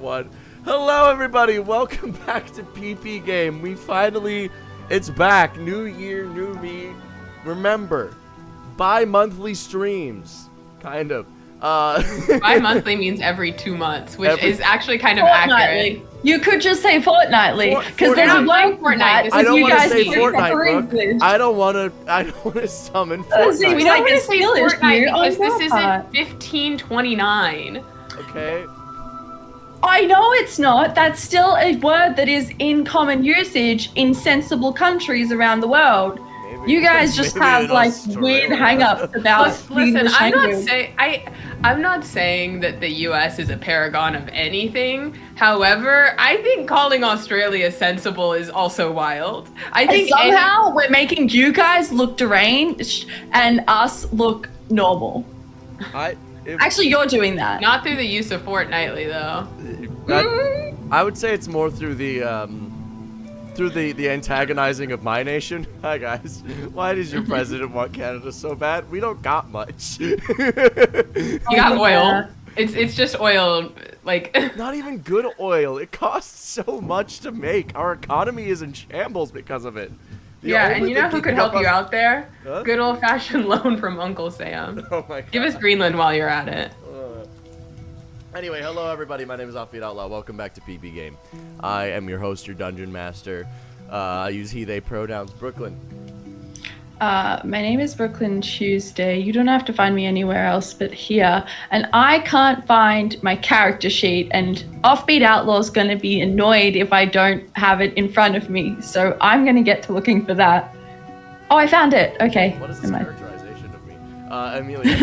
one. Hello, everybody. Welcome back to PP Game. It's back. New year, new me. Remember, bi-monthly streams, kind of. Bi-monthly means every 2 months, which is actually kind of accurate. You could just say fortnightly, because there's a blank fortnight. I don't want to say speak fortnight, proper Brooke. English. I don't want to summon fortnight. We don't want to say fortnight because this isn't part. 1529. Okay. I know it's not. That's still a word that is in common usage in sensible countries around the world. You guys just have like weird hang-ups about the Listen, English language. I'm not saying that the US is a paragon of anything. However, I think calling Australia sensible is also wild. I think somehow we're making you guys look deranged and us look normal. Actually, you're doing that. Not through the use of fortnightly though. I would say it's more through the antagonizing of my nation. Hi guys, why does your president want Canada so bad? We don't got much. You got oil. It's just oil, like not even good oil. It costs so much to make. Our economy is in shambles because of it. And you know who could help you out there? Huh? Good old-fashioned loan from Uncle Sam. Oh my God. Give us Greenland while you're at it. Anyway, hello everybody. My name is Offbeat Outlaw. Welcome back to PP Game. I am your host, your dungeon master. I use he/they pronouns. Brooklyn. My name is Brooklyn Tuesday. You don't have to find me anywhere else but here. And I can't find my character sheet, and Offbeat Outlaw's going to be annoyed if I don't have it in front of me. So I'm going to get to looking for that. Oh, I found it. Okay. What is this characterization of me? Amelia.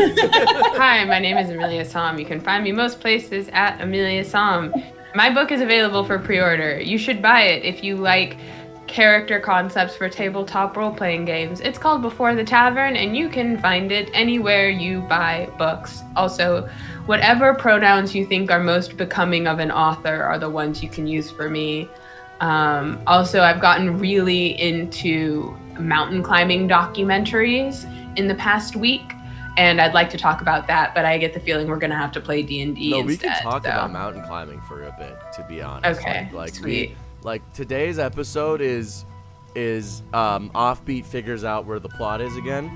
Hi, my name is Amelia Som. You can find me most places at Amelia Som. My book is available for pre-order. You should buy it if you like character concepts for tabletop role-playing games. It's called Before the Tavern, and you can find it anywhere you buy books. Also, whatever pronouns you think are most becoming of an author are the ones you can use for me. Also, I've gotten really into mountain climbing documentaries in the past week, and I'd like to talk about that, but I get the feeling we're gonna have to play D&D No, instead. we can talk about mountain climbing for a bit, to be honest. Okay, sweet. Today's episode is Offbeat figures out where the plot is again,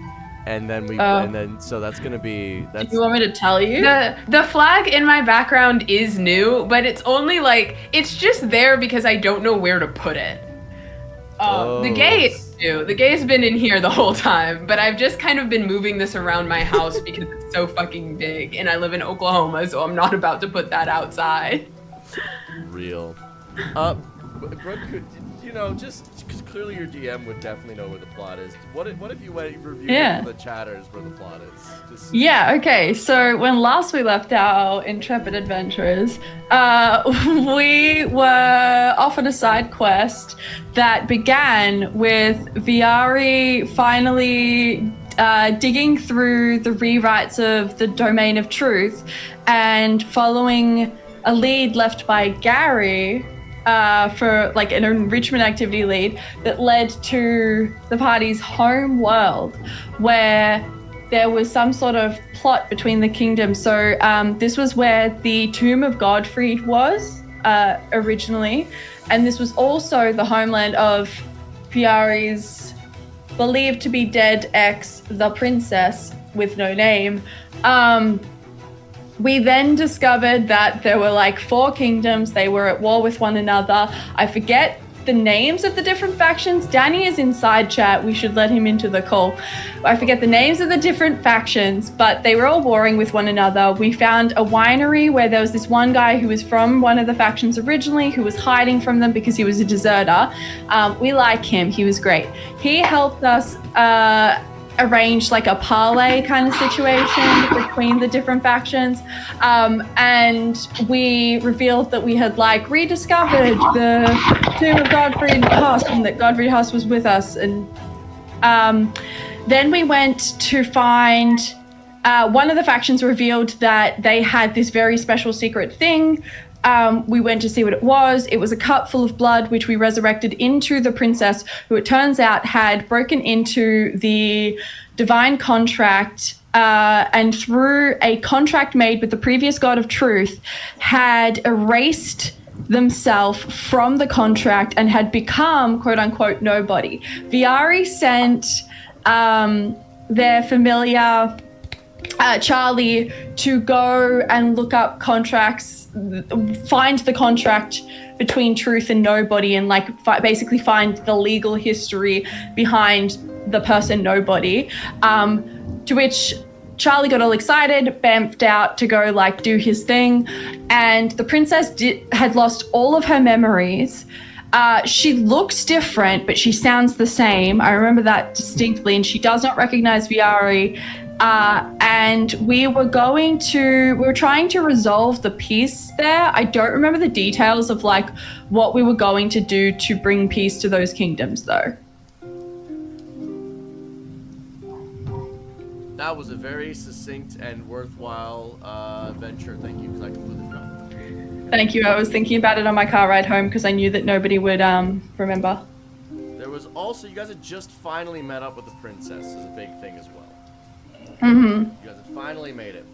and then so that's gonna be. Do you want me to tell you? The flag in my background is new, but it's only it's just there because I don't know where to put it. The gate is new. The gate's been in here the whole time, but I've just kind of been moving this around my house because it's so fucking big, and I live in Oklahoma, so I'm not about to put that outside. Real. Brooke, just because clearly your DM would definitely know where the plot is. What if you went and reviewed for the chatters where the plot is? Okay. So when last we left our intrepid adventurers, we were off on a side quest that began with Viari finally digging through the rewrites of the Domain of Truth and following a lead left by Gary for an enrichment activity lead that led to the party's home world, where there was some sort of plot between the kingdoms. So this was where the tomb of Godfrey was originally, and this was also the homeland of Fiari's believed to be dead ex, the princess with no name. We then discovered that there were 4 kingdoms. They were at war with one another. I forget the names of the different factions. Danny is in side chat. We should let him into the call. I forget the names of the different factions, but they were all warring with one another. We found a winery where there was this one guy who was from one of the factions originally, who was hiding from them because he was a deserter. We like him. He was great. He helped us arranged a parlay kind of situation between the different factions, and we revealed that we had rediscovered the tomb of Godfrey Huss, and that Godfrey Huss was with us. And then we went to find one of the factions revealed that they had this very special secret thing. We went to see what it was. It was a cup full of blood, which we resurrected into the princess, who it turns out had broken into the divine contract and through a contract made with the previous god of truth, had erased themselves from the contract and had become, quote unquote, nobody. Viari sent their familiar Charlie to go and look up contracts, find the contract between truth and nobody, and like basically find the legal history behind the person nobody. To which Charlie got all excited, bamfed out to go like do his thing, and the princess had lost all of her memories. She looks different, but she sounds the same. I remember that distinctly, and she does not recognize Viari. And we were trying to resolve the peace there. I don't remember the details of like what we were going to do to bring peace to those kingdoms, though. That was a very succinct and worthwhile venture. Thank you, because I completely forgot. Thank you. I was thinking about it on my car ride home because I knew that nobody would remember. There was also, you guys had just finally met up with the princess is a big thing as well. Mm-hmm. You guys have finally made it.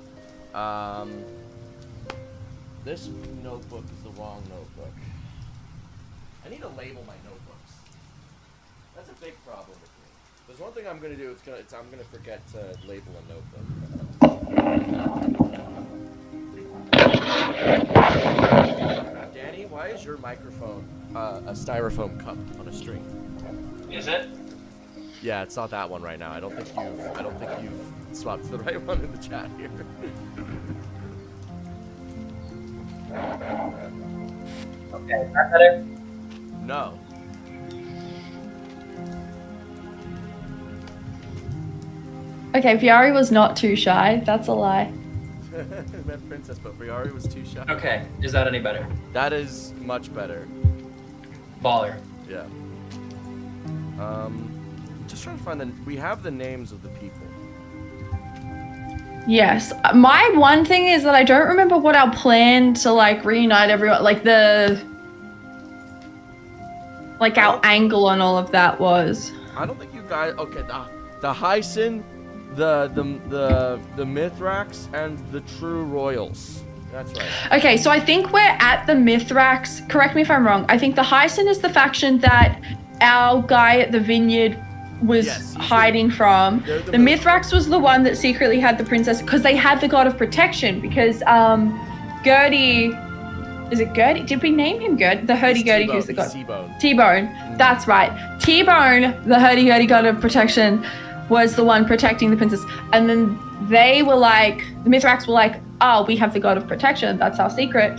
This notebook is the wrong notebook. I need to label my notebooks. That's a big problem with me. There's one thing I'm gonna do. I'm gonna forget to label a notebook. Danny, why is your microphone a styrofoam cup on a string? Is it? Yeah, it's not that one right now. I don't think you've swapped the right one in the chat here. Okay, is that better? No. Okay, Viari was not too shy. That's a lie. Met princess, but Briari was too shy. Okay, is that any better? That is much better. Baller. Yeah. Just trying to find we have the names of the people. Yes. My one thing is that I don't remember what our plan to like reunite everyone, like our angle on all of that was. I don't think you guys. Okay, the Hyson, the Mithrax, and the True Royals. That's right. Okay, so I think we're at the Mithrax. Correct me if I'm wrong. I think the Hyson is the faction that our guy at the vineyard was hiding from. The Mithrax was the one that secretly had the princess because they had the god of protection because Gertie, is it Gertie? Did we name him Gertie? The hurdy-gurdy who's the god? T-Bone. T-Bone. That's right. T-Bone, the hurdy-gurdy god of protection, was the one protecting the princess. And then they were like, the Mithrax were like, oh, we have the god of protection. That's our secret.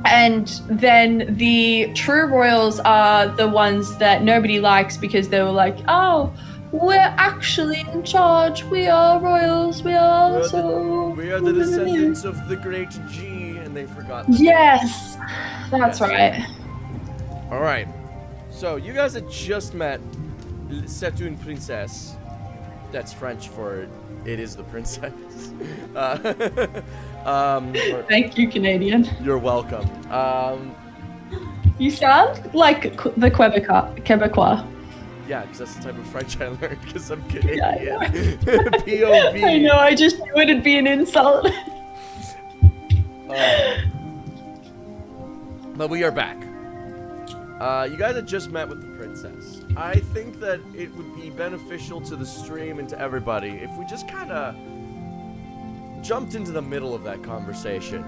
And then the True Royals are the ones that nobody likes because they were like, oh, we're actually in charge. We are royals. We are the descendants of the great G, and they forgot. Yes, that's right. All right. So you guys had just met C'est une princesse. That's French for it is the princess. Thank you, Canadian. You're welcome. You sound like the Quebecois. Yeah, because that's the type of French I learned because I'm Canadian. Yeah, POV. I know, I just knew it'd be an insult. But we are back. You guys had just met with the princess. I think that it would be beneficial to the stream and to everybody if we just kind of jumped into the middle of that conversation.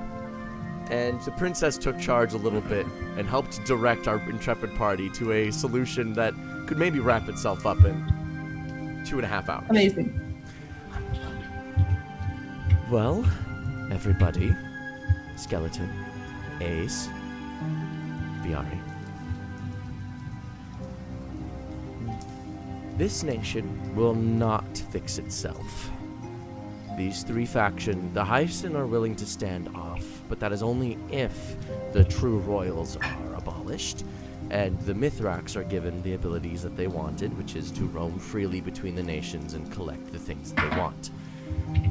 And the princess took charge a little bit and helped direct our intrepid party to a solution that could maybe wrap itself up in 2.5 hours. Amazing. Well, everybody, Skeleton, Ace, Viari. This nation will not fix itself. These three factions, the Hyson are willing to stand off, but that is only if the True Royals are abolished, and the Mithrax are given the abilities that they wanted, which is to roam freely between the nations and collect the things that they want.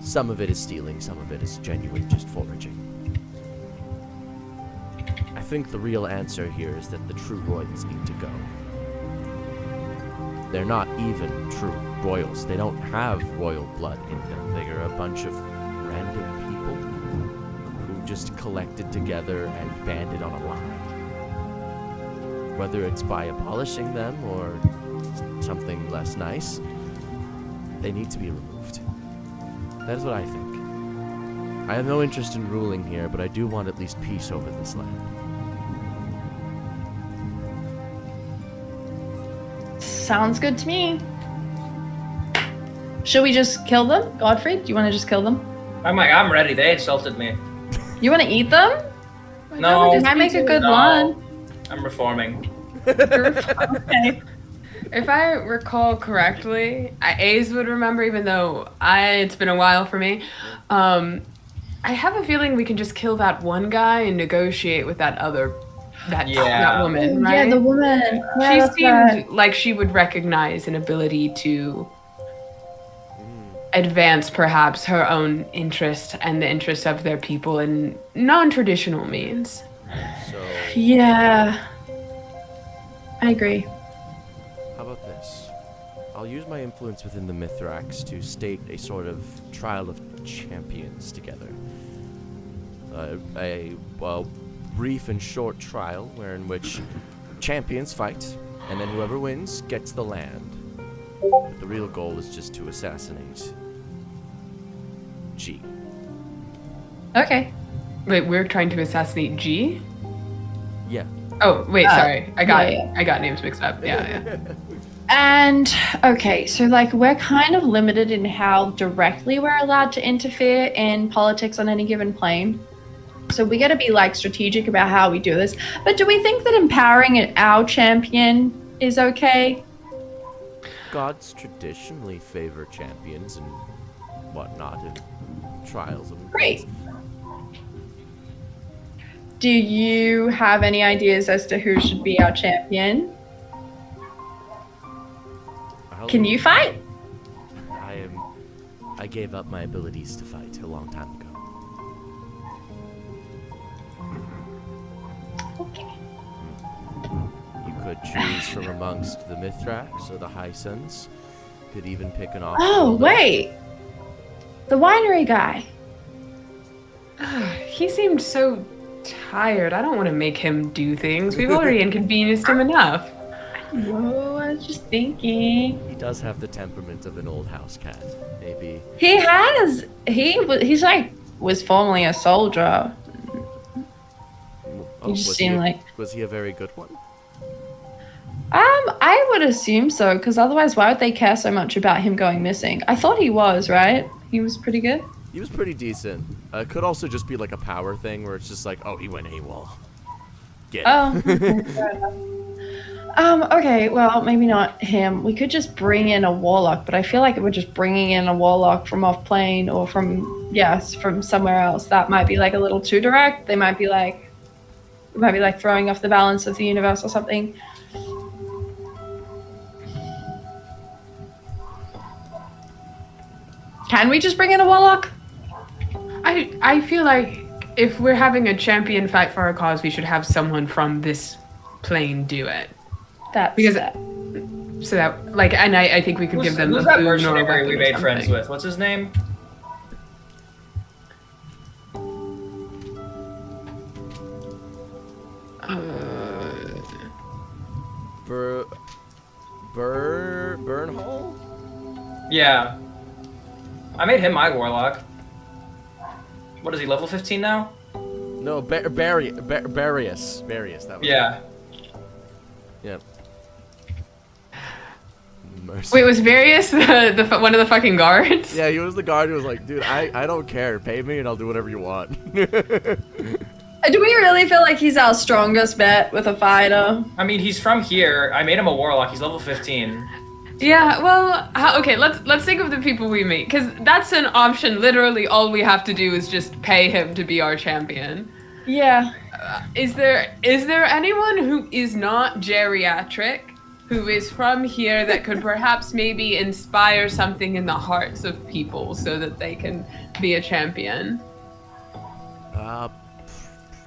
Some of it is stealing, some of it is genuine just foraging. I think the real answer here is that the True Royals need to go. they're not even true royals. They don't have royal blood in them. They are a bunch of random people who just collected together and banded on a line. Whether it's by abolishing them or something less nice, they need to be removed. That is what I think. I have no interest in ruling here, but I do want at least peace over this land. Sounds good to me. Should we just kill them? Godfrey, do you want to just kill them? I'm ready. They insulted me. You want to eat them? No. It might make a good No. one. I'm reforming. Okay. If I recall correctly, A's would remember, even though it's been a while for me. I have a feeling we can just kill that one guy and negotiate with that woman, right? Yeah, the woman. Yeah, She that's seemed right. like she would recognize an ability to advance perhaps her own interest and the interest of their people in non-traditional means. So, Yeah. I agree. how about this? I'll use my influence within the Mithrax to state a sort of trial of champions together. A brief and short trial in which champions fight, and then whoever wins gets the land. But the real goal is just to assassinate G. Okay. Wait, we're trying to assassinate G? Yeah. Oh, wait, sorry. I yeah. got names mixed up. Yeah. And okay, so like we're kind of limited in how directly we're allowed to interfere in politics on any given plane. So we got to be like strategic about how we do this. But do we think that empowering our champion is okay? Gods traditionally favor champions and whatnot in trials. Great. Do you have any ideas as to who should be our champion? Can you fight? I gave up my abilities to fight a long time ago. Okay. You could choose from amongst the Mithrax or the High Suns. Could even pick an off. Oh, wait. The winery guy. He seemed so tired. I don't want to make him do things. We've already inconvenienced him enough. Oh, I was just thinking. He does have the temperament of an old house cat. Maybe. He has. He's like was formerly a soldier. Oh, You just seem like. Was he a very good one? I would assume so, because otherwise, why would they care so much about him going missing? I thought he was, right? He was pretty good. He was pretty decent. It could also just be like a power thing where it's just like, oh, he went AWOL. Get it. Oh, okay, fair enough. Okay, well, maybe not him. We could just bring in a warlock, but I feel like if we're just bringing in a warlock from off plane or from somewhere else, that might be like a little too direct. They might be like throwing off the balance of the universe or something. Can we just bring in a warlock? I feel like if we're having a champion fight for our cause, we should have someone from this plane do it. That's Because so that like, and I think we could give them Who's a that boon or a mercenary weapon we or made friends something. with? What's his name? Burnhall? Yeah. I made him my warlock. What is he, level 15 now? No, Barius. That was Yeah. Yep. Mercy. Wait, was Various the one of the fucking guards? Yeah, he was the guard who was like, dude, I don't care. Pay me and I'll do whatever you want. Do we really feel like he's our strongest bet with a fighter? I mean, he's from here. I made him a warlock. He's level 15. Yeah, well, okay, let's think of the people we meet, because that's an option. Literally, all we have to do is just pay him to be our champion. Yeah. Is there anyone who is not geriatric, who is from here, that could perhaps maybe inspire something in the hearts of people so that they can be a champion?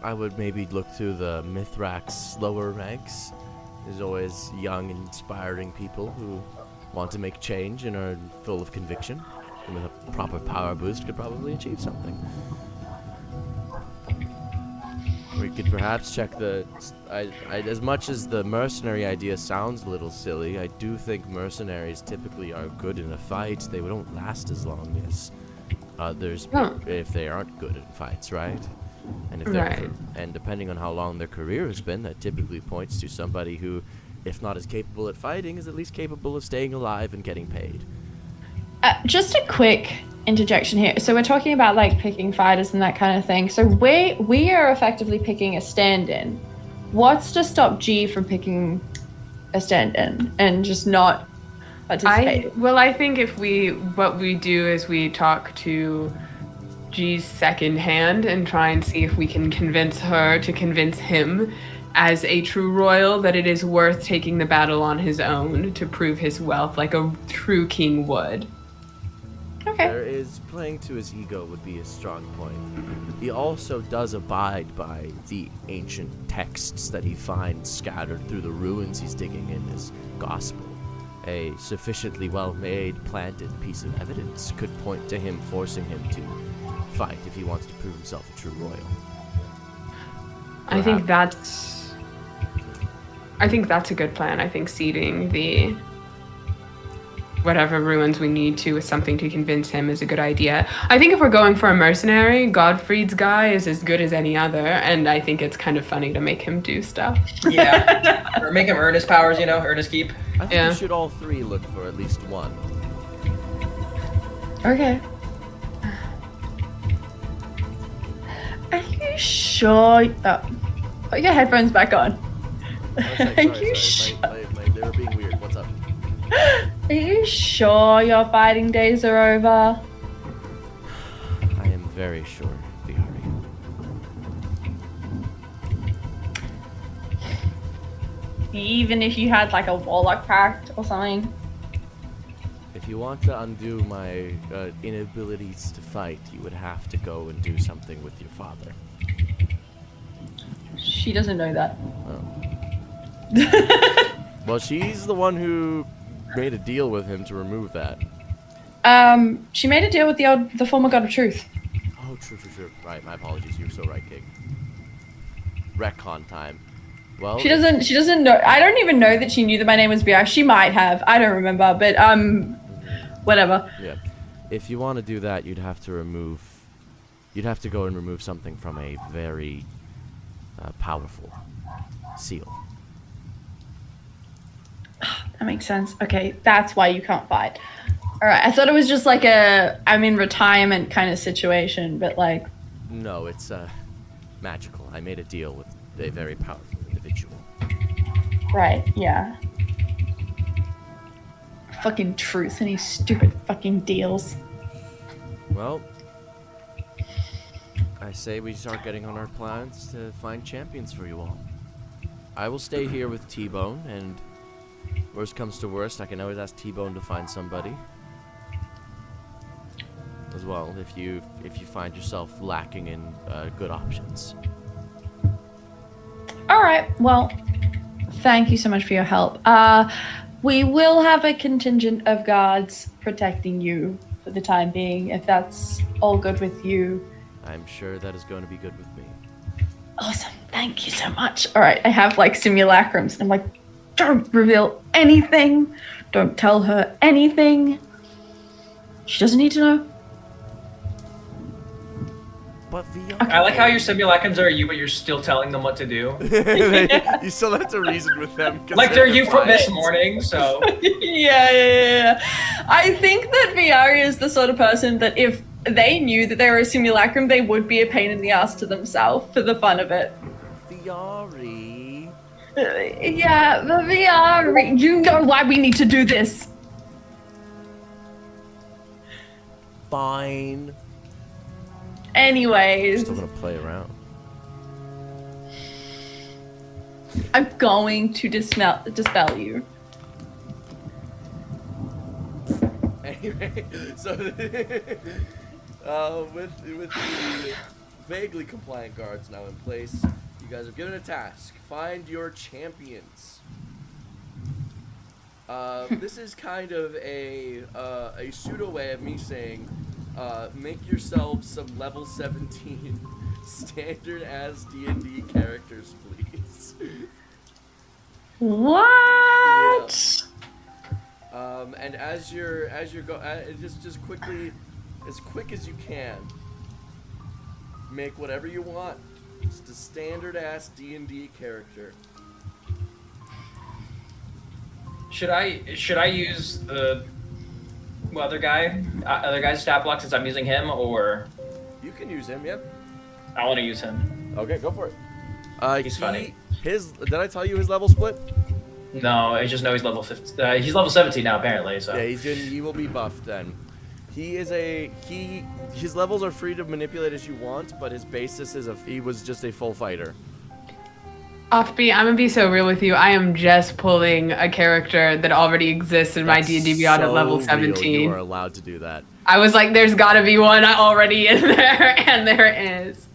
I would maybe look through the Mithrax lower ranks. There's always young and inspiring people who want to make change and are full of conviction, and with a proper power boost could probably achieve something. We could perhaps check the... as much as the mercenary idea sounds a little silly, I do think mercenaries typically are good in a fight. They don't last as long as others if they aren't good in fights, right? And if Right. and depending on how long their career has been, that typically points to somebody who, if not as capable at fighting, is at least capable of staying alive and getting paid. Just a quick interjection here. So we're talking about like picking fighters and that kind of thing. So we are effectively picking a stand-in. What's to stop G from picking a stand-in and just not participating? I think what we do is we talk to G's second hand and try and see if we can convince her to convince him as a true royal that it is worth taking the battle on his own to prove his wealth like a true king would. Okay. There is playing to his ego would be a strong point. He also does abide by the ancient texts that he finds scattered through the ruins he's digging in his gospel. A sufficiently well-made, planted piece of evidence could point to him forcing him to fight if he wants to prove himself a true royal. I think that's a good plan. I think seeding the whatever ruins we need to with something to convince him is a good idea. I think if we're going for a mercenary, Godfried's guy is as good as any other, and I think it's kind of funny to make him do stuff. Yeah. Or make him earn his powers, earn his keep. I think we should all three look for at least one. Okay. Are you sure? Oh, put your headphones back on. Are you sure? They were being weird. What's up? Are you sure your fighting days are over? I am very sure, Viari. Even if you had like a warlock pact or something? If you want to undo my inabilities to fight, you would have to go and do something with your father. She doesn't know that. Oh. Well, she's the one who made a deal with him to remove that. She made a deal with the former god of truth. Oh, true. Right, my apologies. You're so right, King. Retcon time. Well, She doesn't know. I don't even know that she knew that my name was VR. She might have. I don't remember, but whatever. Yeah. If you want to do that, you'd have to go and remove something from a very powerful seal. That makes sense. Okay, that's why you can't fight. All right, I thought it was just like I'm in retirement kind of situation, but like. No, it's magical. I made a deal with a very powerful individual. Right, yeah. Fucking truth and these stupid fucking deals. Well, I say we start getting on our plans to find champions for you all. I will stay here with T-Bone, and worst comes to worst, I can always ask T-Bone to find somebody as well if you find yourself lacking in good options. All right, well, thank you so much for your help. We will have a contingent of guards protecting you for the time being, if that's all good with you. I'm sure that is going to be good with me. Awesome, thank you so much. All right, I have like simulacrums. I'm like, don't reveal anything. Don't tell her anything. She doesn't need to know. But VR. I like how your simulacrums are you, but you're still telling them what to do. You still have to reason with them. Like they're you from this morning, so. Yeah. I think that VR is the sort of person that if they knew that they were a simulacrum, they would be a pain in the ass to themselves for the fun of it. VR. Yeah, the VR. You know why we need to do this. Fine. Anyways, Still gonna play around. I'm going to dispel you. Anyway, so with the vaguely compliant guards now in place, you guys have given a task: find your champions. This is kind of a pseudo way of me saying, make yourselves some level 17 standard as D&D characters, please. What? And as you're just quickly, as quick as you can, make whatever you want. Just a standard ass D&D character. Should I use the other guy's stat block since I'm using him, or You can use him, yep. I want to use him? Okay, go for it. He's funny. Did I tell you his level split? No, I just know he's level 50. He's level 17 now apparently. So Yeah, he will be buffed then. His levels are free to manipulate as you want, but his basis is he was just a full fighter. Offbeat, I'm gonna be so real with you. I am just pulling a character that already exists in my D&D Beyond at level 17. Real. You are allowed to do that. I was like, there's gotta be one already in there, and there is.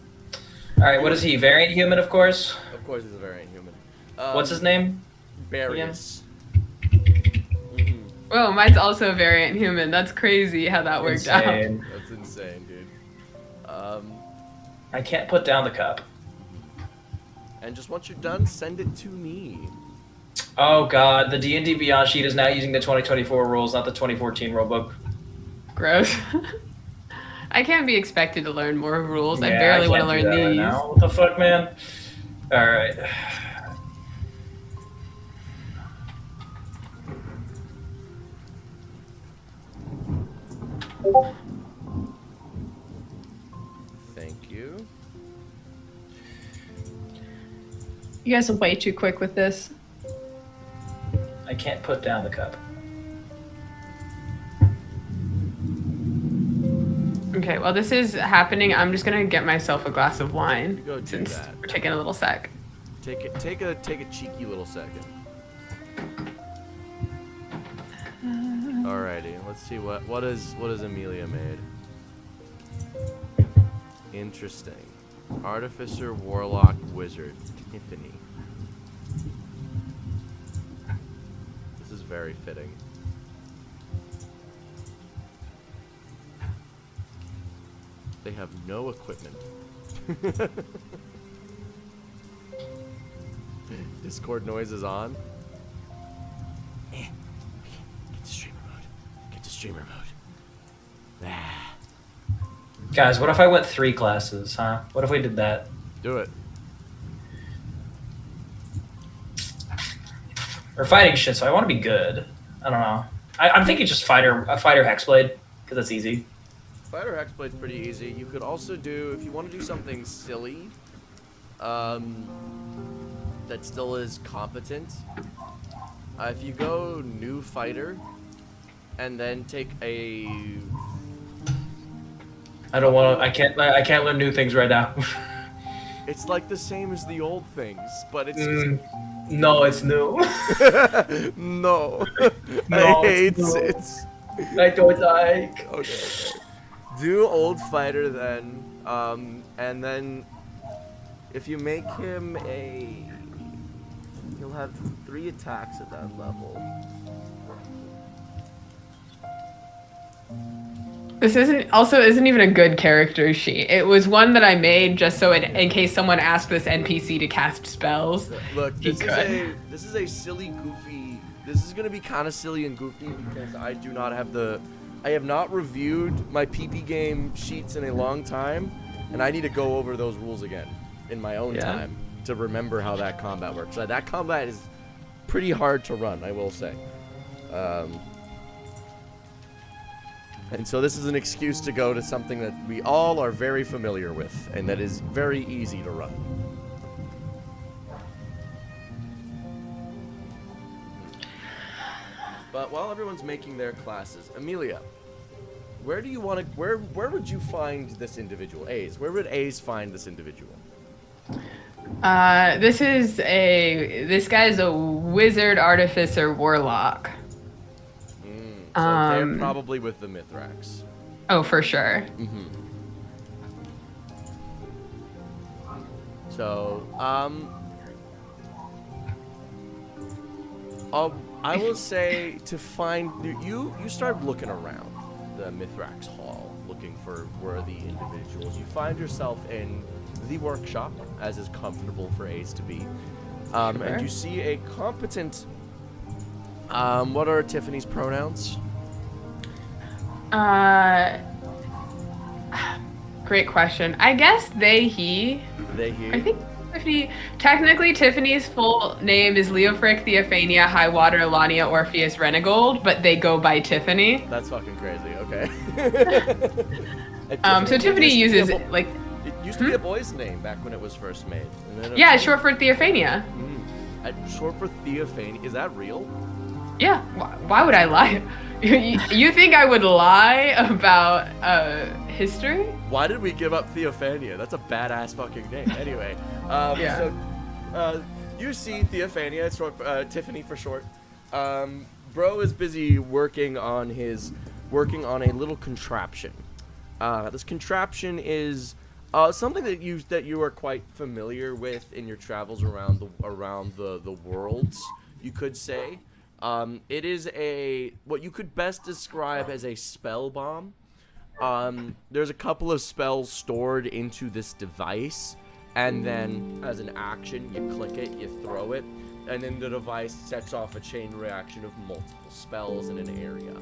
All right, what is he? Variant human, of course. Of course, he's a variant human. What's his name? Barrius. Oh, mine's also a variant human. That's crazy how that worked out. That's insane, dude. I can't put down the cup. And just once you're done, send it to me. Oh god, the D&D Beyond sheet is now using the 2024 rules, not the 2014 rulebook. Gross. I can't be expected to learn more rules. I Yeah, barely want to can't learn do that right these. now. What the fuck, man? All right. Thank you. You guys are way too quick with this. I can't put down the cup. Okay, while this is happening, I'm just gonna get myself a glass of wine Go do since that. we're taking a little sec. Take a cheeky little second. Alrighty, let's see what is Amelia made. Interesting. Artificer, Warlock, Wizard, Tiffany. This is very fitting. They have no equipment. Discord noise is on. Get to streamer mode. Get to streamer mode. Guys, what if I went 3 classes, huh? What if we did that? Do it. Or fighting shit, so I want to be good. I don't know. I'm thinking just a fighter hexblade, because that's easy. Fighter Hexblade's pretty easy. You could also do, if you want to do something silly, that still is competent. If you go new fighter, and then take a. I don't want to. I can't learn new things right now. It's like the same as the old things, but it's. No, it's new. No. No, I hate it's new. it. I don't like. Okay. Do old fighter then, and then if you make him he'll have 3 attacks at that level. This isn't even a good character sheet. It was one that I made just so in case someone asked this NPC to cast spells. Look, He this is a silly, goofy. This is gonna be kind of silly and goofy because I have not reviewed my PP game sheets in a long time, and I need to go over those rules again in my own time to remember how that combat works. That combat is pretty hard to run, I will say. And so this is an excuse to go to something that we all are very familiar with and that is very easy to run. But while everyone's making their classes, Amelia, where do you want to? Where would you find this individual? A's. Where would A's find this individual? This guy's a wizard, artificer, warlock. So they're probably with the Mithrax. Oh, for sure. Mm-hmm. So, I will say to find you start looking around the Mithrax Hall, looking for worthy individuals. You find yourself in the workshop, as is comfortable for Ace to be, and you see a competent. What are Tiffany's pronouns? Great question. I guess they, he. They, he. I think Tiffany's full name is Leofric Theophania Highwater Elania Orpheus Renegold, but they go by Tiffany. That's fucking crazy. Okay. So Tiffany uses it used to be a boy's name back when it was first made. And then yeah, short for Theophania. Short for Theophania. Is that real? Yeah. Why would I lie? You think I would lie about history? Why did we give up Theophania? That's a badass fucking name. Anyway, Yeah. So you see Theophania, it's short, Tiffany for short. Bro is busy working on a little contraption. This contraption is something that you are quite familiar with in your travels around the worlds, you could say. It is what you could best describe as a spell bomb. There's a couple of spells stored into this device, and then as an action, you click it, you throw it, and then the device sets off a chain reaction of multiple spells in an area.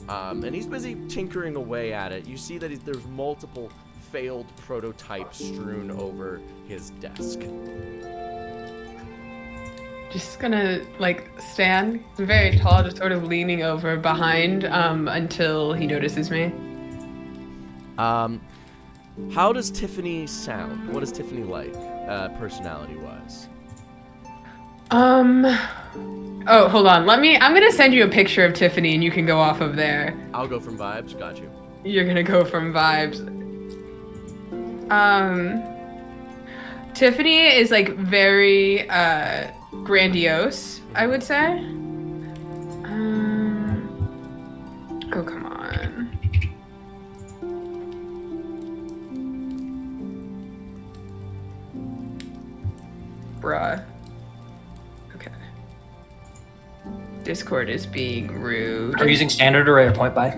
And he's busy tinkering away at it. You see that there's multiple failed prototypes strewn over his desk. Just gonna stand very tall, just sort of leaning over behind until he notices me. How does Tiffany sound? What is Tiffany like, personality-wise? Oh, hold on. I'm gonna send you a picture of Tiffany and you can go off of there. I'll go from vibes, got you. You're gonna go from vibes. Tiffany is very grandiose, I would say. Oh, come on. Bruh. Okay. Discord is being rude. Are you using standard or a point by?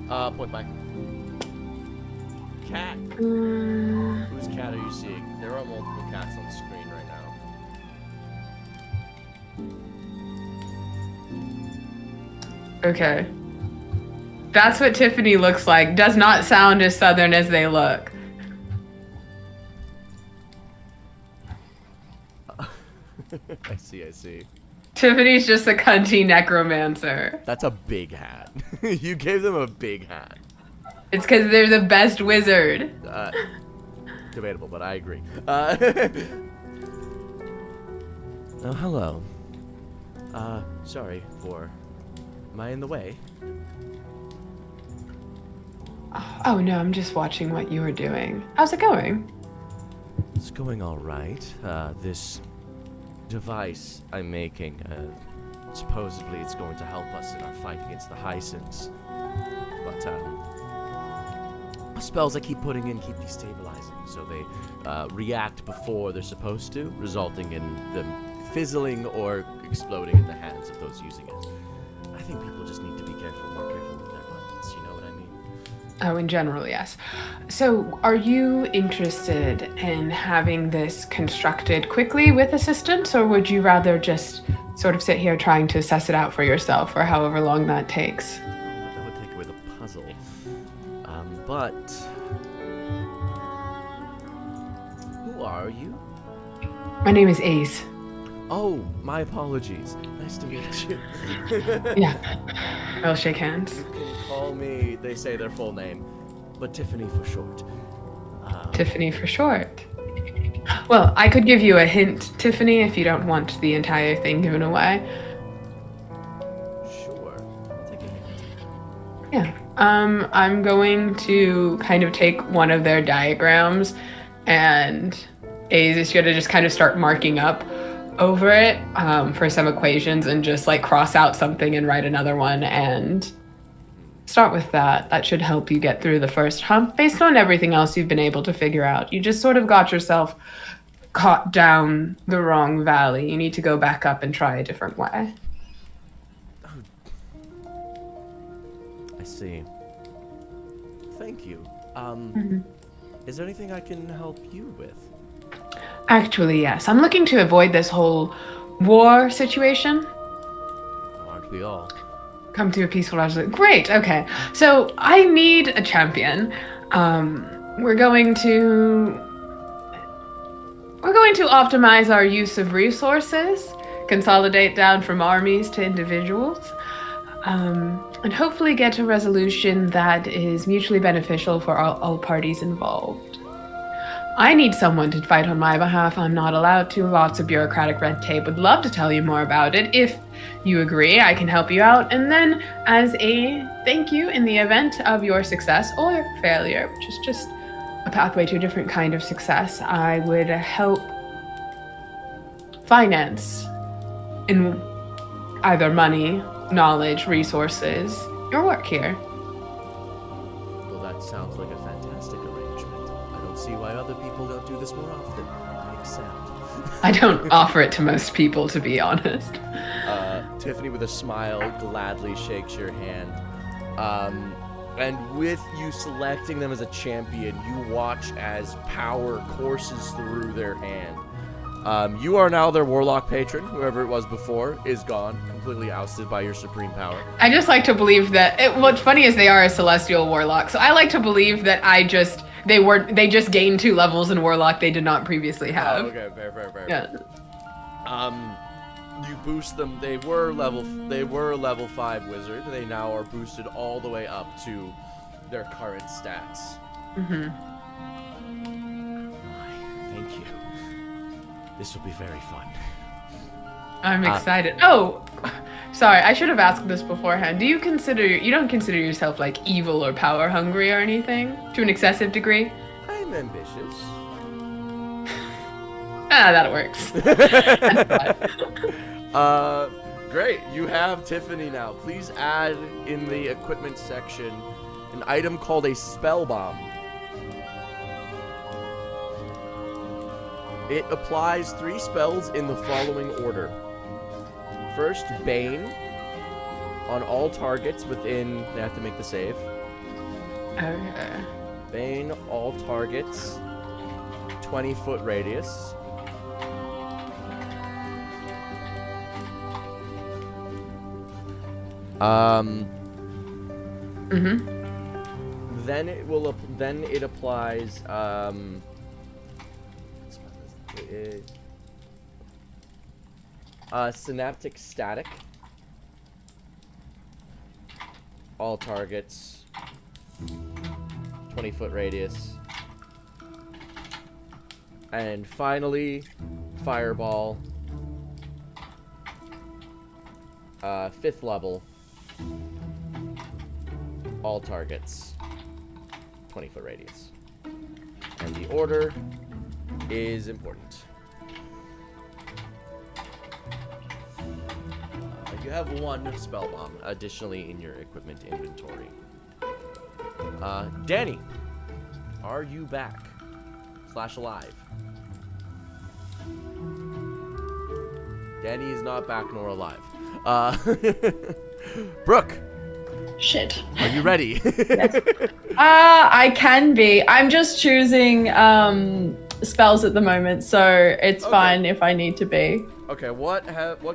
Point by. Cat. Whose cat are you seeing? There are multiple cats on the screen right now. Okay. That's what Tiffany looks like. Does not sound as southern as they look. I see. Tiffany's just a cunty necromancer. That's a big hat. You gave them a big hat. It's because they're the best wizard. Debatable, but I agree. Oh, hello. Sorry for... Am I in the way? Oh no, I'm just watching what you were doing. How's it going? It's going all right. This device I'm making, supposedly it's going to help us in our fight against the Hysons. But, spells I keep putting in keep destabilizing, so they react before they're supposed to, resulting in them fizzling or exploding in the hands of those using it. I think people just need to be more careful with their weapons, you know what I mean? Oh, in general, yes. So, are you interested in having this constructed quickly with assistance, or would you rather just sort of sit here trying to suss it out for yourself for however long that takes? That would take away the puzzle. But... Who are you? My name is Ace. Oh, my apologies. Nice to meet you. Yeah. I'll shake hands. You can call me, they say their full name, but Tiffany for short. Tiffany for short. Well, I could give you a hint, Tiffany, if you don't want the entire thing given away. Sure. I'll take a hint. Yeah. I'm going to kind of take one of their diagrams, and Ace is going to just kind of start marking up over it for some equations and just cross out something and write another one and start with that. That should help you get through the first hump based on everything else you've been able to figure out. You just sort of got yourself caught down the wrong valley. You need to go back up and try a different way. I see. Thank you. Is there anything I can help you with? Actually, yes. I'm looking to avoid this whole war situation. Aren't we all? Come to a peaceful resolution. Great. Okay. So I need a champion. We're going to optimize our use of resources, consolidate down from armies to individuals, and hopefully get a resolution that is mutually beneficial for all parties involved. I need someone to fight on my behalf. I'm not allowed to. Lots of bureaucratic red tape. Would love to tell you more about it. If you agree, I can help you out. And then, as a thank you in the event of your success or failure, which is just a pathway to a different kind of success, I would help finance in either money, knowledge, resources, your work here. Well, that sounds like a fantastic arrangement. I don't see why other people don't do this more often. I accept. I don't offer it to most people, to be honest. Tiffany, with a smile, gladly shakes your hand. And with you selecting them as a champion, you watch as power courses through their hand. You are now their warlock patron. Whoever it was before is gone, completely ousted by your supreme power. I just like to believe that what's funny is they are a celestial warlock, so I like to believe that they just gained 2 levels in warlock they did not previously have. Oh, okay, fair. Yeah. You boost them. They were a level 5 wizard. They now are boosted all the way up to their current stats. Thank you. This will be very fun. I'm excited. Oh, sorry, I should have asked this beforehand. You don't consider yourself like evil or power hungry or anything to an excessive degree? I'm ambitious. That works. Great. You have Tiffany now. Please add in the equipment section an item called a spell bomb. It applies 3 spells in the following order. First, Bane on all targets within. They have to make the save. Okay. Bane all targets. 20-foot radius. Then it will. Then it applies. Synaptic static. All targets. 20-foot radius. And finally, fireball. 5th level. All targets. 20-foot radius. And the order is important. You have 1 spell bomb additionally in your equipment inventory. Danny, are you back? / alive? Danny is not back nor alive. Brooke. Shit. Are you ready? Yes. I can be. I'm just choosing spells at the moment, so it's fine if I need to be. Okay, what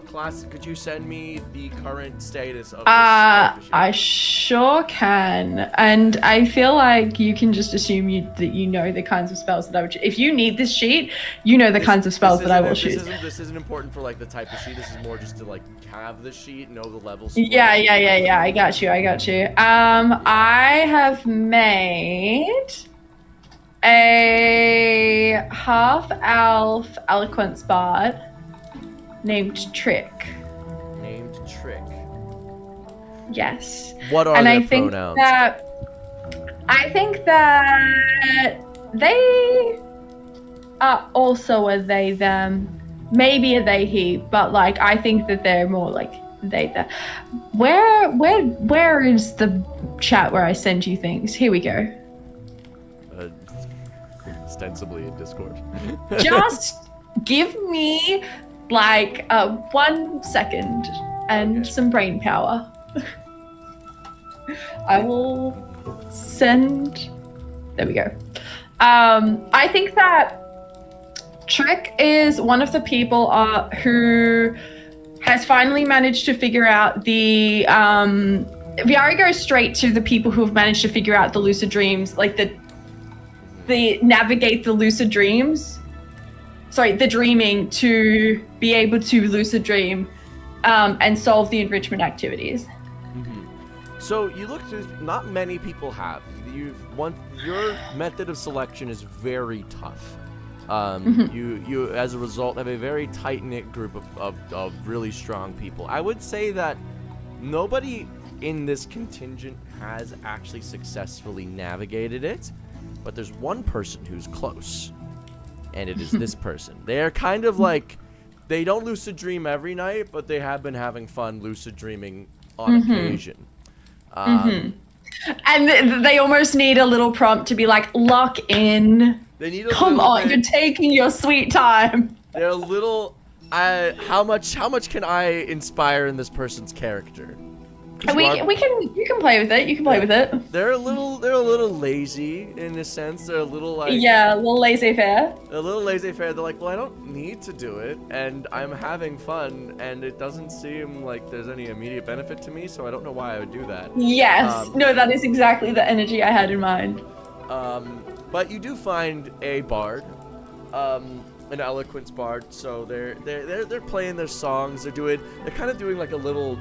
class could you send me the current status of this? I sure can, and I feel like you can just assume that you know the kinds of spells that I would choose. If you need this sheet, you know the kinds of spells that I will choose. This isn't important for like the type of sheet. This is more just to like have the sheet, know the levels. Yeah. I got you. I have made a half-elf eloquence bard named Trick. Yes. What are their pronouns? I think that they are also a they them, maybe a they he, but like I think that they're more like they them. Where is the chat where I send you things? Here we go. Ostensibly in Discord. Just give me like 1 second and some brain power. I will send. There we go. I think that Trick is one of the people who has finally managed to figure out the. Viari goes straight to the people who have managed to figure out the lucid dreams, like the navigate the lucid dreams. Sorry, the dreaming to be able to lucid dream and solve the enrichment activities. So you look through, not many people have. Your method of selection is very tough. You as a result have a very tight-knit group of really strong people. I would say that nobody in this contingent has actually successfully navigated it, but there's one person who's close, and it is this person. They're kind of like, they don't lucid dream every night, but they have been having fun lucid dreaming on occasion. And they almost need a little prompt to be like, lock in. They need a Come little on, bit- you're taking your sweet time. They're a little. How much can I inspire in this person's character? 'Cause You can play with it. You can play with it. They're a little lazy in a sense. They're a little like. Yeah, a little laissez-faire. A little laissez-faire. They're like, well, I don't need to do it, and I'm having fun, and it doesn't seem like there's any immediate benefit to me, so I don't know why I would do that. Yes. No, that is exactly the energy I had in mind. But you do find a bard, an eloquence bard. So they're playing their songs. They're kind of doing like a little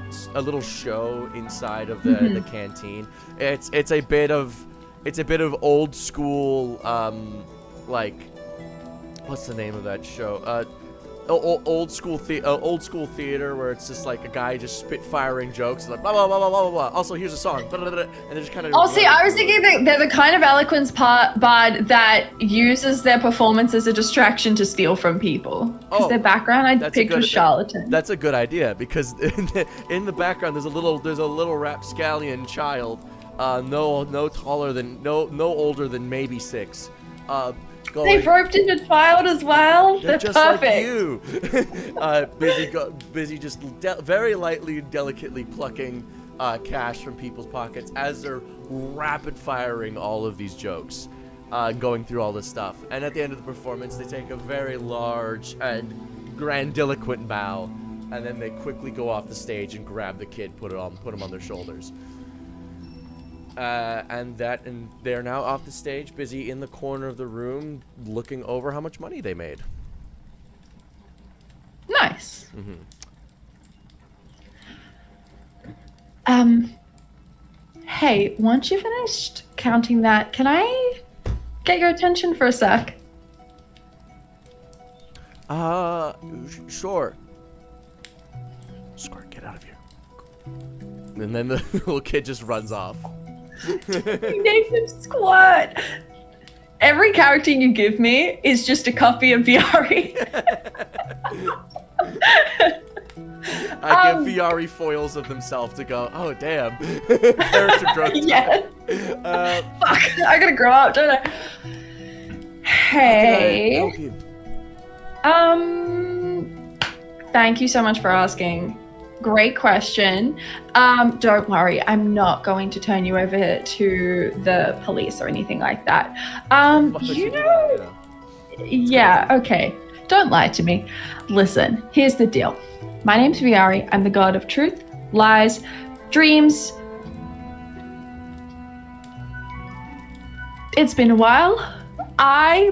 show inside of the canteen. It's a bit of old school, like, what's the name of that show? Old school theater, where it's just like a guy just spitfiring jokes, like blah blah blah blah blah blah. Also, here's a song, blah, blah, blah, and they're just kind of. Oh, see, I was thinking that they're the kind of eloquence bard that uses their performance as a distraction to steal from people. Because their background I picked was charlatan. That's a good idea, because in the background there's a little rapscallion child, no older than maybe 6. They've roped in a child as well. They're just perfect. like you. Busy just very lightly and delicately plucking cash from people's pockets as they're rapid firing all of these jokes, going through all this stuff. And at the end of the performance, they take a very large and grandiloquent bow, and then they quickly go off the stage and grab the kid, put him on their shoulders. And they're now off the stage, busy in the corner of the room, looking over how much money they made. Nice. Hey, once you finished counting that, can I get your attention for a sec? Sure. Squirt, get out of here. And then the little kid just runs off. You named him Squat. Every character you give me is just a copy of Viari. I give Viari foils of themselves to go, oh, damn. Character growth. Yes. Fuck, I gotta grow up, don't I? Hey. Help you? Thank you so much for asking. Great question. Don't worry, I'm not going to turn you over to the police or anything like that. Yeah, okay. Don't lie to me. Listen, here's the deal. My name's Viari. I'm the god of truth, lies, dreams. It's been a while.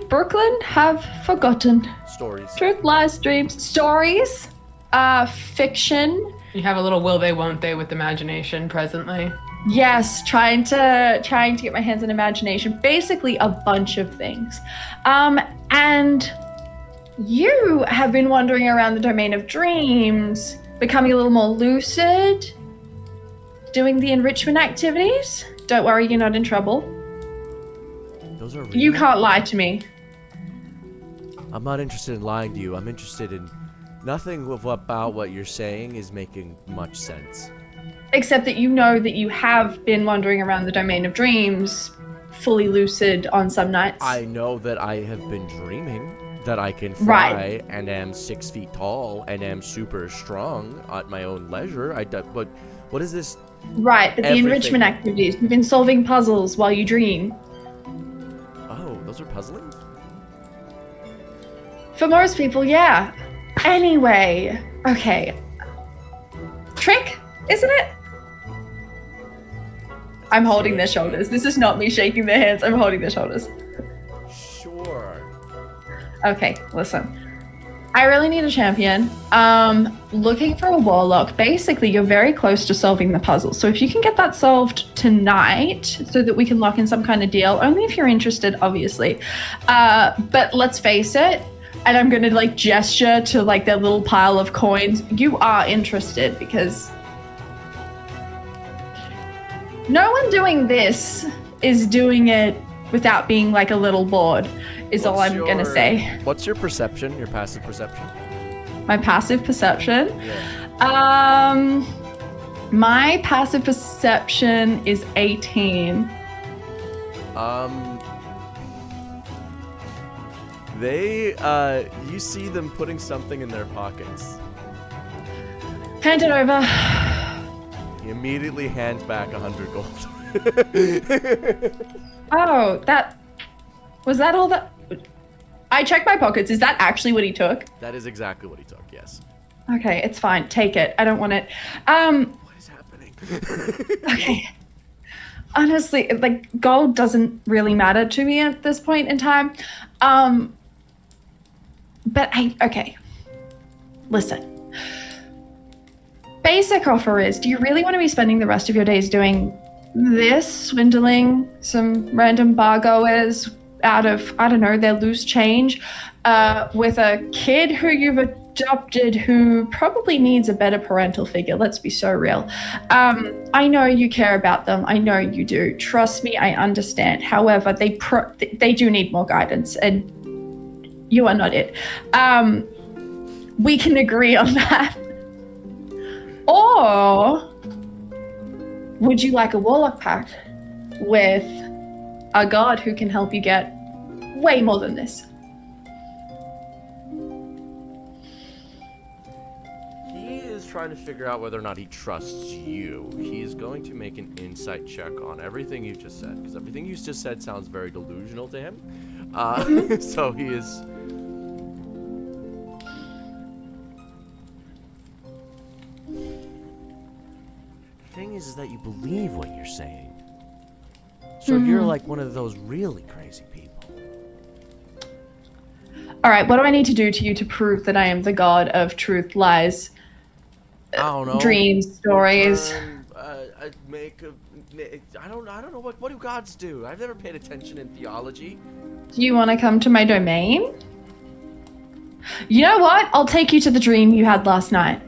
Brooklyn, have forgotten. Stories. Truth, lies, dreams, stories, fiction. You have a little will they, won't they with imagination presently. Yes, trying to get my hands on imagination. Basically, a bunch of things. And you have been wandering around the domain of dreams, becoming a little more lucid, doing the enrichment activities. Don't worry, you're not in trouble. Those are real. You can't lie to me. I'm not interested in lying to you. I'm interested in nothing about what you're saying is making much sense. Except that you know that you have been wandering around the domain of dreams, fully lucid on some nights. I know that I have been dreaming that I can fly and am 6 feet tall and am super strong at my own leisure. But what is this? Right, but the Everything. enrichment activities. You've been solving puzzles while you dream. Oh, those are puzzling? For most people, yeah. Anyway, okay. Trick, isn't it? I'm holding their shoulders. This is not me shaking their hands. I'm holding their shoulders. Sure. Okay, listen. I really need a champion. Looking for a warlock. Basically, you're very close to solving the puzzle. So if you can get that solved tonight so that we can lock in some kind of deal, only if you're interested, obviously. But let's face it, and I'm gonna like gesture to like their little pile of coins. You are interested because no one doing this is doing it without being like a little bored, is all I'm gonna say. What's your perception, your passive perception? My passive perception? Yeah. My passive perception is 18. You see them putting something in their pockets. Hand it over. He immediately hands back 100 gold. Oh, was that all that? I checked my pockets. Is that actually what he took? That is exactly what he took, yes. Okay, it's fine. Take it. I don't want it. What is happening? Okay. Honestly, like, gold doesn't really matter to me at this point in time. But okay. Listen. Basic offer is, do you really want to be spending the rest of your days doing this, swindling some random bargoers out of, I don't know, their loose change, with a kid who you've adopted who probably needs a better parental figure? Let's be so real. I know you care about them. I know you do. Trust me, I understand. However, they do need more guidance, and you are not it. We can agree on that. Or would you like a warlock pact with a god who can help you get way more than this? He is trying to figure out whether or not he trusts you. He is going to make an insight check on everything you just said, because everything you just said sounds very delusional to him. So he is... The thing is that you believe what you're saying. So you're like one of those really crazy people. All right, what do I need to do to you to prove that I am the god of truth, lies, I don't know. dreams, stories? I don't know what do gods do? I've never paid attention in theology. Do you want to come to my domain? You know what? I'll take you to the dream you had last night.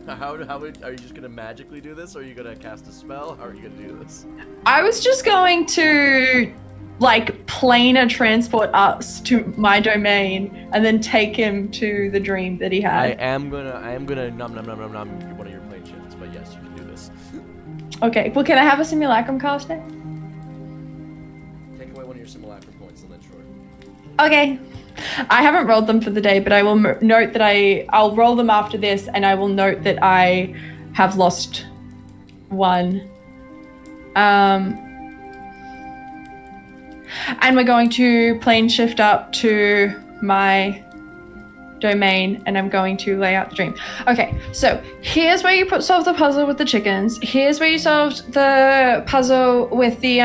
How are you just gonna magically do this, or are you gonna cast a spell? How are you gonna do this? I was just going to, like, planar transport us to my domain and then take him to the dream that he had. I am gonna nom one of your plane shifts, but yes, you can do this. Okay, well, can I have a simulacrum caster? Take away one of your simulacrum points, and then sure. Okay. I haven't rolled them for the day, but I will note that I'll roll them after this, and I will note that I have lost one. And we're going to plane shift up to my domain, and I'm going to lay out the dream. Okay, so here's where you solve the puzzle with the chickens. Here's where you solved the puzzle with the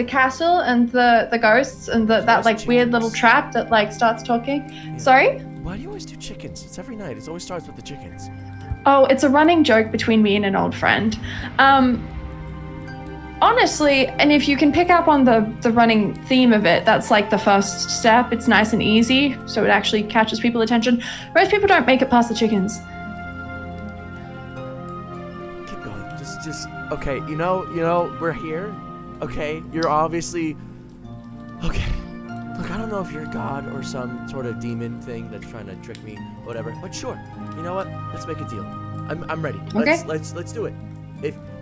castle and the ghosts and that like weird little trap that like starts talking. Yeah. Sorry? Why do you always do chickens? It's every night. It always starts with the chickens. Oh, it's a running joke between me and an old friend. Honestly, and if you can pick up on the running theme of it, that's like the first step. It's nice and easy, so it actually catches people's attention. Most people don't make it past the chickens. Keep going. Just okay, you know, we're here. Okay, you're obviously okay. Look, I don't know if you're a god or some sort of demon thing that's trying to trick me, whatever. But sure, you know what? Let's make a deal. I'm ready. Okay. Let's do it.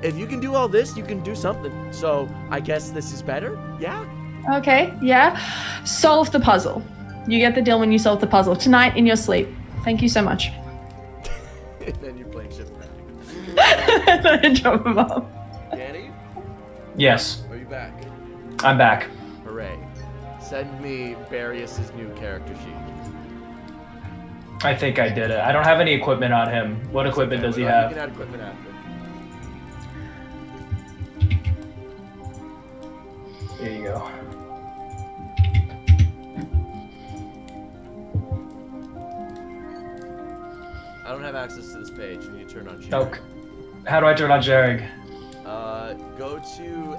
If you can do all this, you can do something. So I guess this is better. Yeah. Okay. Yeah. Solve the puzzle. You get the deal when you solve the puzzle tonight in your sleep. Thank you so much. And then you're playing shift back. I drop him off. Danny, Yes, are you back? I'm back. Hooray. Send me Barius's new character sheet. I think I did it. I don't have any equipment on him. What equipment does he You have? can add equipment after. Here you go. I don't have access to this page. You need to turn on sharing. Okay. How do I turn on sharing? Go to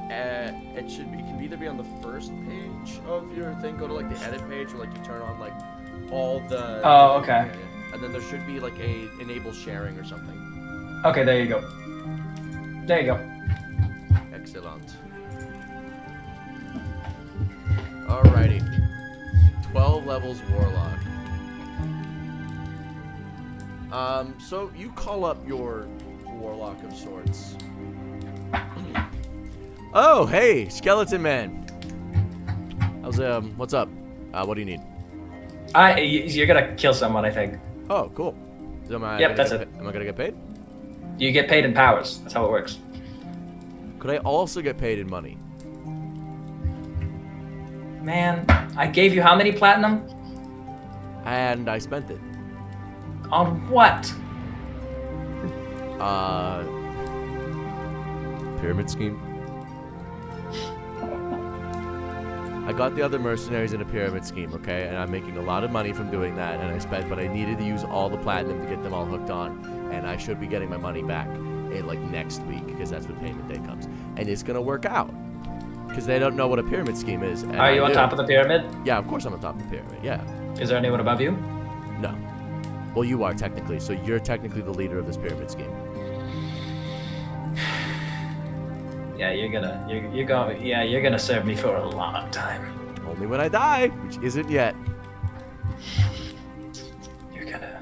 it should be, it can either be on the first page of your thing. Go to like the edit page, or like you turn on like all the. Oh, okay. And then there should be like a enable sharing or something. Okay, there you go. There you go. Excellent. Alrighty. 12 levels warlock. So you call up your warlock of sorts. Oh, hey, skeleton man. How's what's up? What do you need? You're gonna kill someone, I think. Oh, cool. So Yep, that's it. Am I gonna get paid? You get paid in powers. That's how it works. Could I also get paid in money? Man, I gave you how many platinum? And I spent it. On what? Pyramid scheme. I got the other mercenaries in a pyramid scheme, okay? And I'm making a lot of money from doing that, and but I needed to use all the platinum to get them all hooked on, and I should be getting my money back in like next week, because that's when payment day comes. And it's gonna work out, because they don't know what a pyramid scheme is. And Are you I on do. top of the pyramid? Yeah, of course I'm on top of the pyramid, yeah. Is there anyone above you? No. Well, you are technically, so you're technically the leader of this pyramid scheme. Yeah, you're gonna serve me for a long time. Only when I die, which isn't yet. You're gonna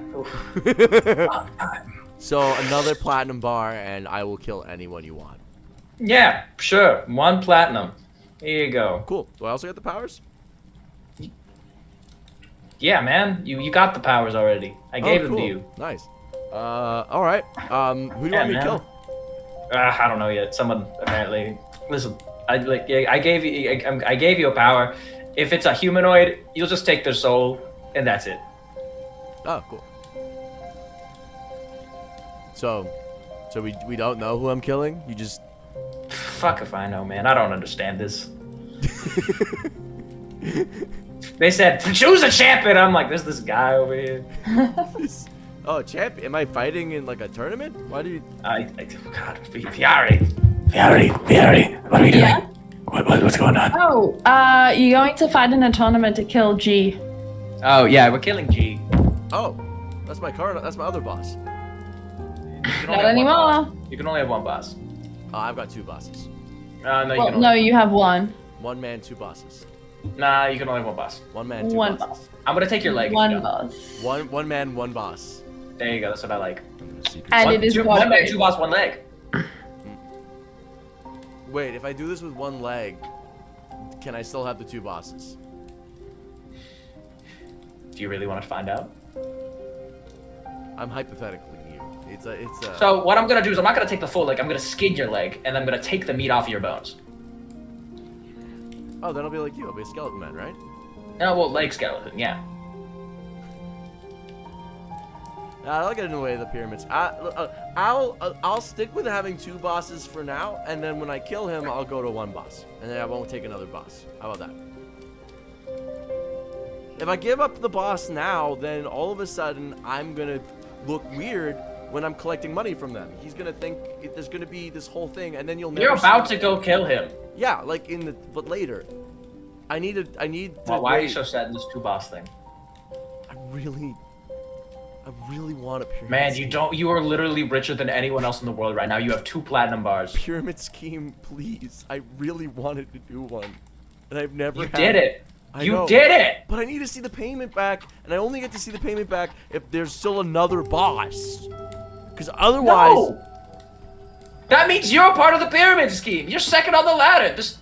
long time. So another platinum bar, and I will kill anyone you want. Yeah, sure. 1 platinum. Here you go. Cool. Do I also get the powers? Yeah, man. You got the powers already. I gave them cool. to you. Nice. All right. Who do you Yeah, want me to man. kill? I don't know yet. Someone apparently. Listen, I gave you a power. If it's a humanoid, you'll just take their soul, and that's it. Oh, cool. So we don't know who I'm killing. You just. Fuck if I know, man. I don't understand this. They said choose a champion. I'm like, there's this guy over here. Oh, champ! Am I fighting in like a tournament? Why do you? God, Fiari, what are we doing? Yeah? What's going on? Oh, you're going to fight in a tournament to kill G. Oh yeah, we're killing G. Oh, that's my current. That's my other boss. You can Not only have one anymore. boss. You can only have one boss. Oh, I've got 2 bosses. No, you Well, can only. no, you have one. 1 man, 2 bosses. Nah, you can only have one boss. 1 man, 2 One bosses. I'm gonna take your leg. if you One don't. boss. One man, 1 boss. There you go. That's what I like. And One- it is two, God one man, grade. 2 boss, 1 leg. Wait, if I do this with 1 leg, can I still have the 2 bosses? Do you really want to find out? I'm hypothetically you. It's a. So what I'm gonna do is I'm not gonna take the full leg. I'm gonna skin your leg, and I'm gonna take the meat off your bones. Oh, then I'll be like you. I'll be a skeleton man, right? Oh well, leg skeleton. Yeah. I'll get in the way of the pyramids. I'll stick with having 2 bosses for now, and then when I kill him, I'll go to 1 boss, and then I won't take another boss. How about that? If I give up the boss now, then all of a sudden I'm gonna look weird when I'm collecting money from them. He's gonna think there's gonna be this whole thing, and then you'll never. You're about to go kill him. Yeah, like but later. I need to. Well, why are you wait. so sad in this 2 boss thing? I really want a pyramid. Man, scheme. you are literally richer than anyone else in the world right now. You have 2 platinum bars. Pyramid scheme, please. I really wanted to do one, and I've never. You had did it. I You know, did it. But I need to see the payment back, and I only get to see the payment back if there's still another boss. Because otherwise, No. That means you're part of the pyramid scheme. You're second on the ladder. Just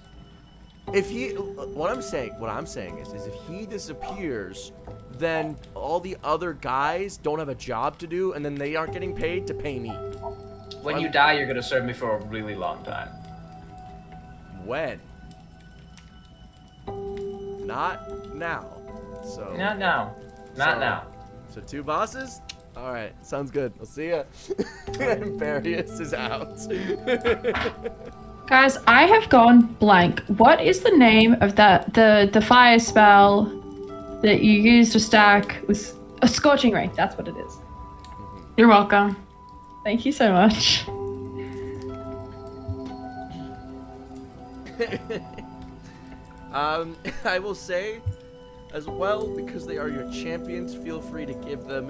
if what I'm saying is if he disappears, then all the other guys don't have a job to do, and then they aren't getting paid to pay me. When you die, you're gonna serve me for a really long time. When? Not now. So. Not now. Not now. So 2 bosses? Alright, sounds good. I'll see ya. And Varius is out. Guys, I have gone blank. What is the name of the fire spell that you use to stack with a scorching ray? That's what it is. You're welcome. Thank you so much. I will say as well, because they are your champions, feel free to give them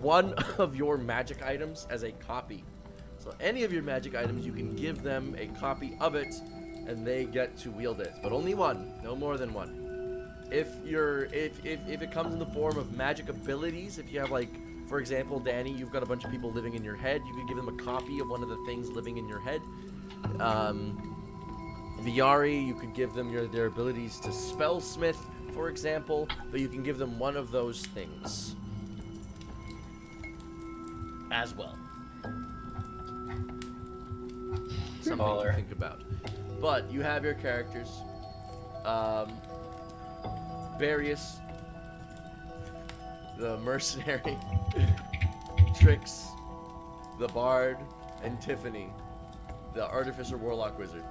one of your magic items as a copy. So any of your magic items, you can give them a copy of it, and they get to wield it. But only one, no more than one. If it comes in the form of magic abilities, if you have, like, for example, Danny, you've got a bunch of people living in your head, you can give them a copy of one of the things living in your head. Viari, you could give them their abilities to spellsmith, for example, but you can give them one of those things as well. Something to think about. But you have your characters. Varius, the mercenary, Trix, the bard, and Tiffany, the artificer warlock wizard.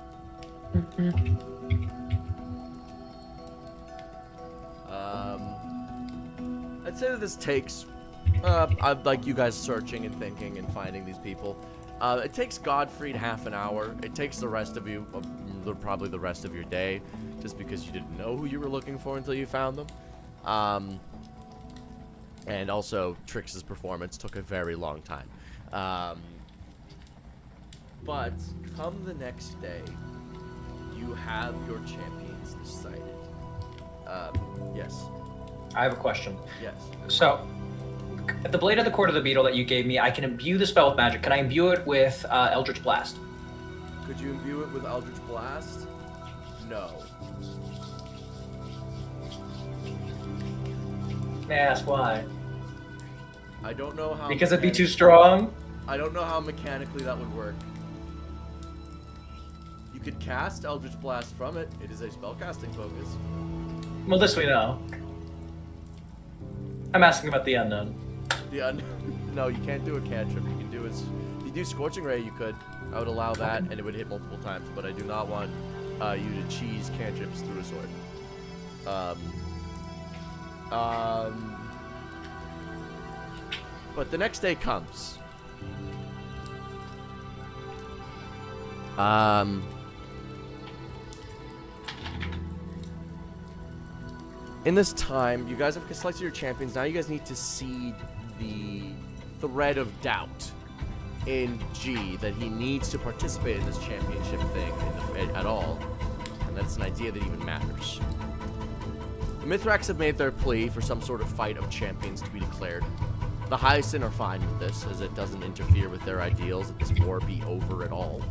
I'd say that this takes, I'd like you guys searching and thinking and finding these people. It takes Godfried half an hour. It takes the rest of you, probably the rest of your day, just because you didn't know who you were looking for until you found them. And also, Trix's performance took a very long time. But come the next day, you have your champions decided. Yes. I have a question. Yes. So, the Blade of the Court of the Beetle that you gave me, I can imbue the spell with magic. Can I imbue it with Eldritch Blast? Could you imbue it with Eldritch Blast? No. May I ask why? I don't know how. Because it'd be too strong? I don't know how mechanically that would work. You could cast Eldritch Blast from it. It is a spellcasting focus. Well, this we know. I'm asking about the unknown. No, you can't do a cantrip. You can do is if you do Scorching Ray, you could. I would allow that, and it would hit multiple times. But I do not want you to cheese cantrips through a sword. But the next day comes. In this time, you guys have selected your champions. Now you guys need to seed the thread of doubt in G that he needs to participate in this championship thing at all. And that's an idea that even matters. The Mithrax have made their plea for some sort of fight of champions to be declared. The Hyacinth are fine with this, as it doesn't interfere with their ideals that this war be over at all.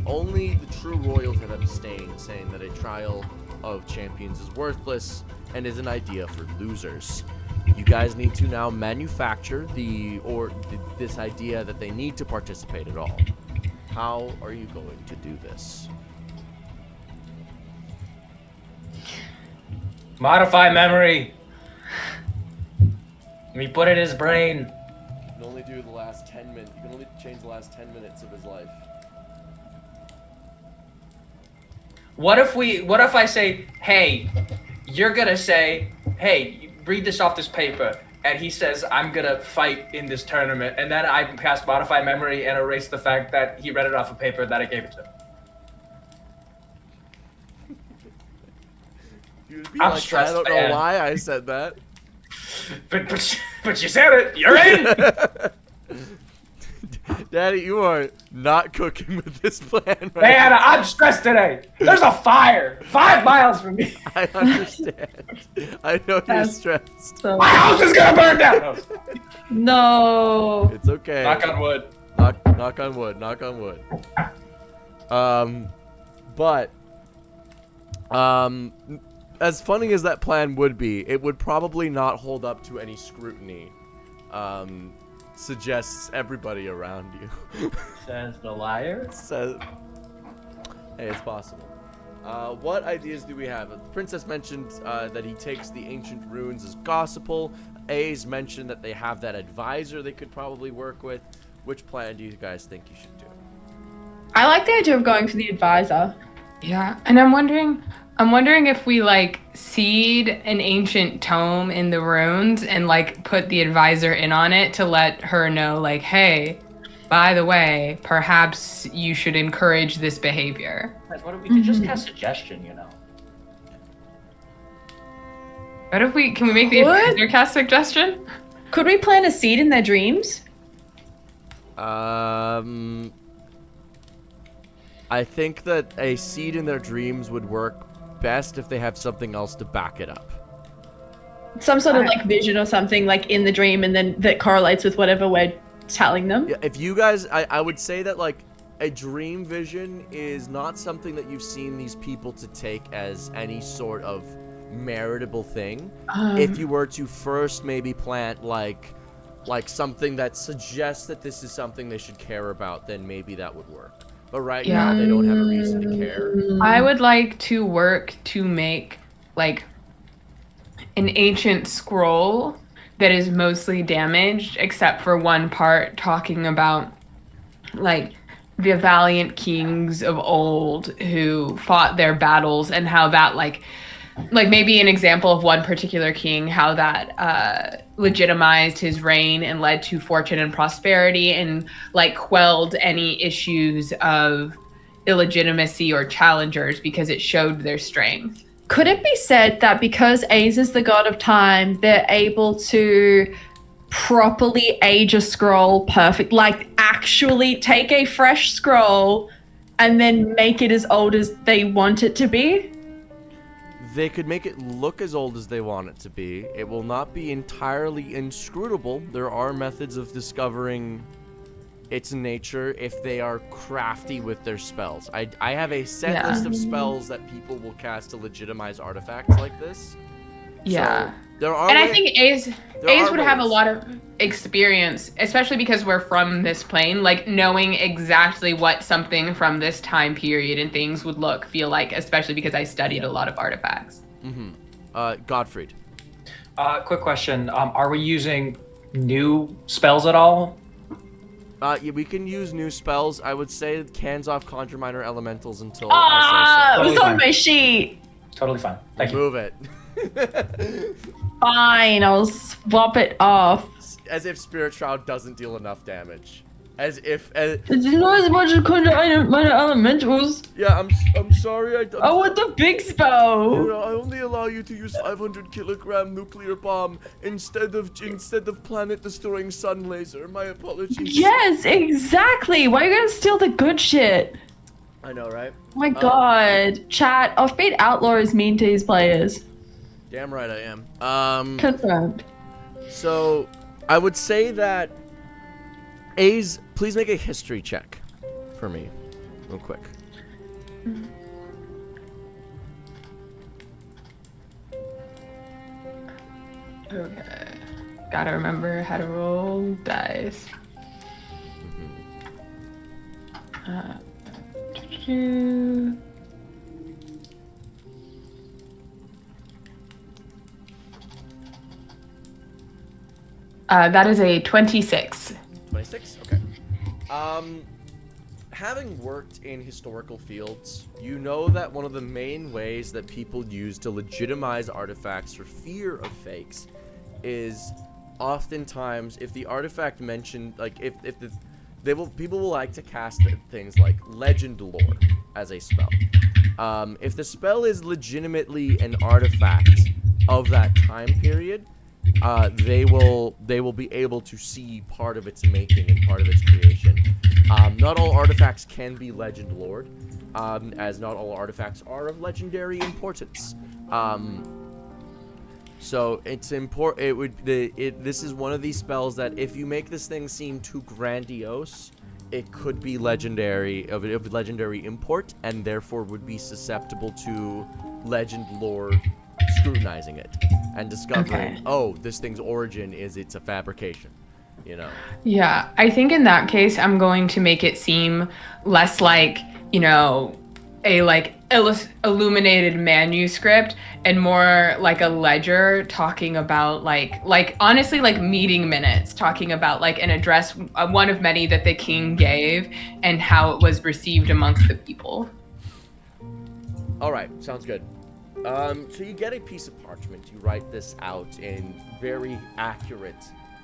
Only the true royals have abstained, saying that a trial of champions is worthless and is an idea for losers. You guys need to now manufacture this idea that they need to participate at all. How are you going to do this? Modify memory. Let me put it in his brain. You can only do the last 10 minutes. You can only change the last 10 minutes of his life. What if I say, hey, you're gonna say, hey, read this off this paper, and he says, I'm gonna fight in this tournament, and then I cast Modify Memory and erase the fact that he read it off a paper that I gave it to him. I'm like, stressed, I don't know why I said that. But you said it. You're in. Daddy, you are not cooking with this plan right Man, now. I'm stressed today. There's a fire 5 miles from me. I understand. I know you're stressed. So My house is gonna burn down. no. It's okay. Knock on wood. Knock on wood. Knock on wood. But as funny as that plan would be, it would probably not hold up to any scrutiny. suggests everybody around you. Says the liar. Says, hey, it's possible. What ideas do we have? The princess mentioned that he takes the ancient runes as gospel. A's mentioned that they have that advisor they could probably work with. Which plan do you guys think you should do? I like the idea of going for the advisor. Yeah, and I'm wondering if we like seed an ancient tome in the runes and like put the advisor in on it to let her know, like, hey, by the way, perhaps you should encourage this behavior. Guys, what if we could just cast suggestion, you know? What if can we make the What? advisor cast suggestion? Could we plant a seed in their dreams? I think that a seed in their dreams would work best if they have something else to back it up. Some sort of like vision or something like in the dream, and then that correlates with whatever we're telling them. Yeah, if you guys, I would say that like a dream vision is not something that you've seen these people to take as any sort of meritable thing. If you were to first maybe plant like something that suggests that this is something they should care about, then maybe that would work. But right now they don't have a reason to care. I would like to work to make like an ancient scroll that is mostly damaged except for one part talking about like the valiant kings of old who fought their battles and how that like maybe an example of one particular king, how that legitimized his reign and led to fortune and prosperity and like quelled any issues of illegitimacy or challengers because it showed their strength. Could it be said that because A's is the god of time, they're able to properly age a scroll perfect, like actually take a fresh scroll and then make it as old as they want it to be? They could make it look as old as they want it to be. It will not be entirely inscrutable. There are methods of discovering its nature if they are crafty with their spells. I have a set list of spells that people will cast to legitimize artifacts like this. Yeah. So there are And I think A's would have a ways. lot of experience, especially because we're from this plane, like knowing exactly what something from this time period and things would feel like, especially because I studied a lot of artifacts. Gottfried. Quick question. Are we using new spells at all? Yeah, we can use new spells. I would say cans off Conjure Minor Elementals until It I was Totally on fine. my sheet. Totally fine. say Thank so. you. Move it. Fine, I'll swap it off. As if Spirit Shroud doesn't deal enough damage. As if... It's not as much as minor elementals. yeah, I'm sorry. I want the big spell. I only allow you to use 500 kilogram nuclear bomb instead of planet destroying sun laser. My apologies. Yes, exactly. Why are you gonna steal the good shit? I know, right? Oh my god. Chat, Offbeat Outlaw is mean to his players. Damn right I am. Confirmed. So I would say that A's, please make a history check for me, real quick. Okay. Gotta remember how to roll dice. That is a 26. 26? Okay. Having worked in historical fields, you know that one of the main ways that people use to legitimize artifacts for fear of fakes is oftentimes if the artifact mentioned, like people will like to cast things like legend lore as a spell. If the spell is legitimately an artifact of that time period, they will be able to see part of its making and part of its creation. Not all artifacts can be legend lored, as not all artifacts are of legendary importance. So it's important. This is one of these spells that if you make this thing seem too grandiose, it could be legendary of legendary import, and therefore would be susceptible to legend lore scrutinizing it and discovering, Okay. oh, this thing's origin is it's a fabrication. you know. Yeah, I think in that case, I'm going to make it seem less like, you know, a like illuminated manuscript and more like a ledger talking about like honestly like meeting minutes talking about like an address, one of many that the king gave and how it was received amongst the people. All right, sounds good. So you get a piece of parchment. You write this out in very accurate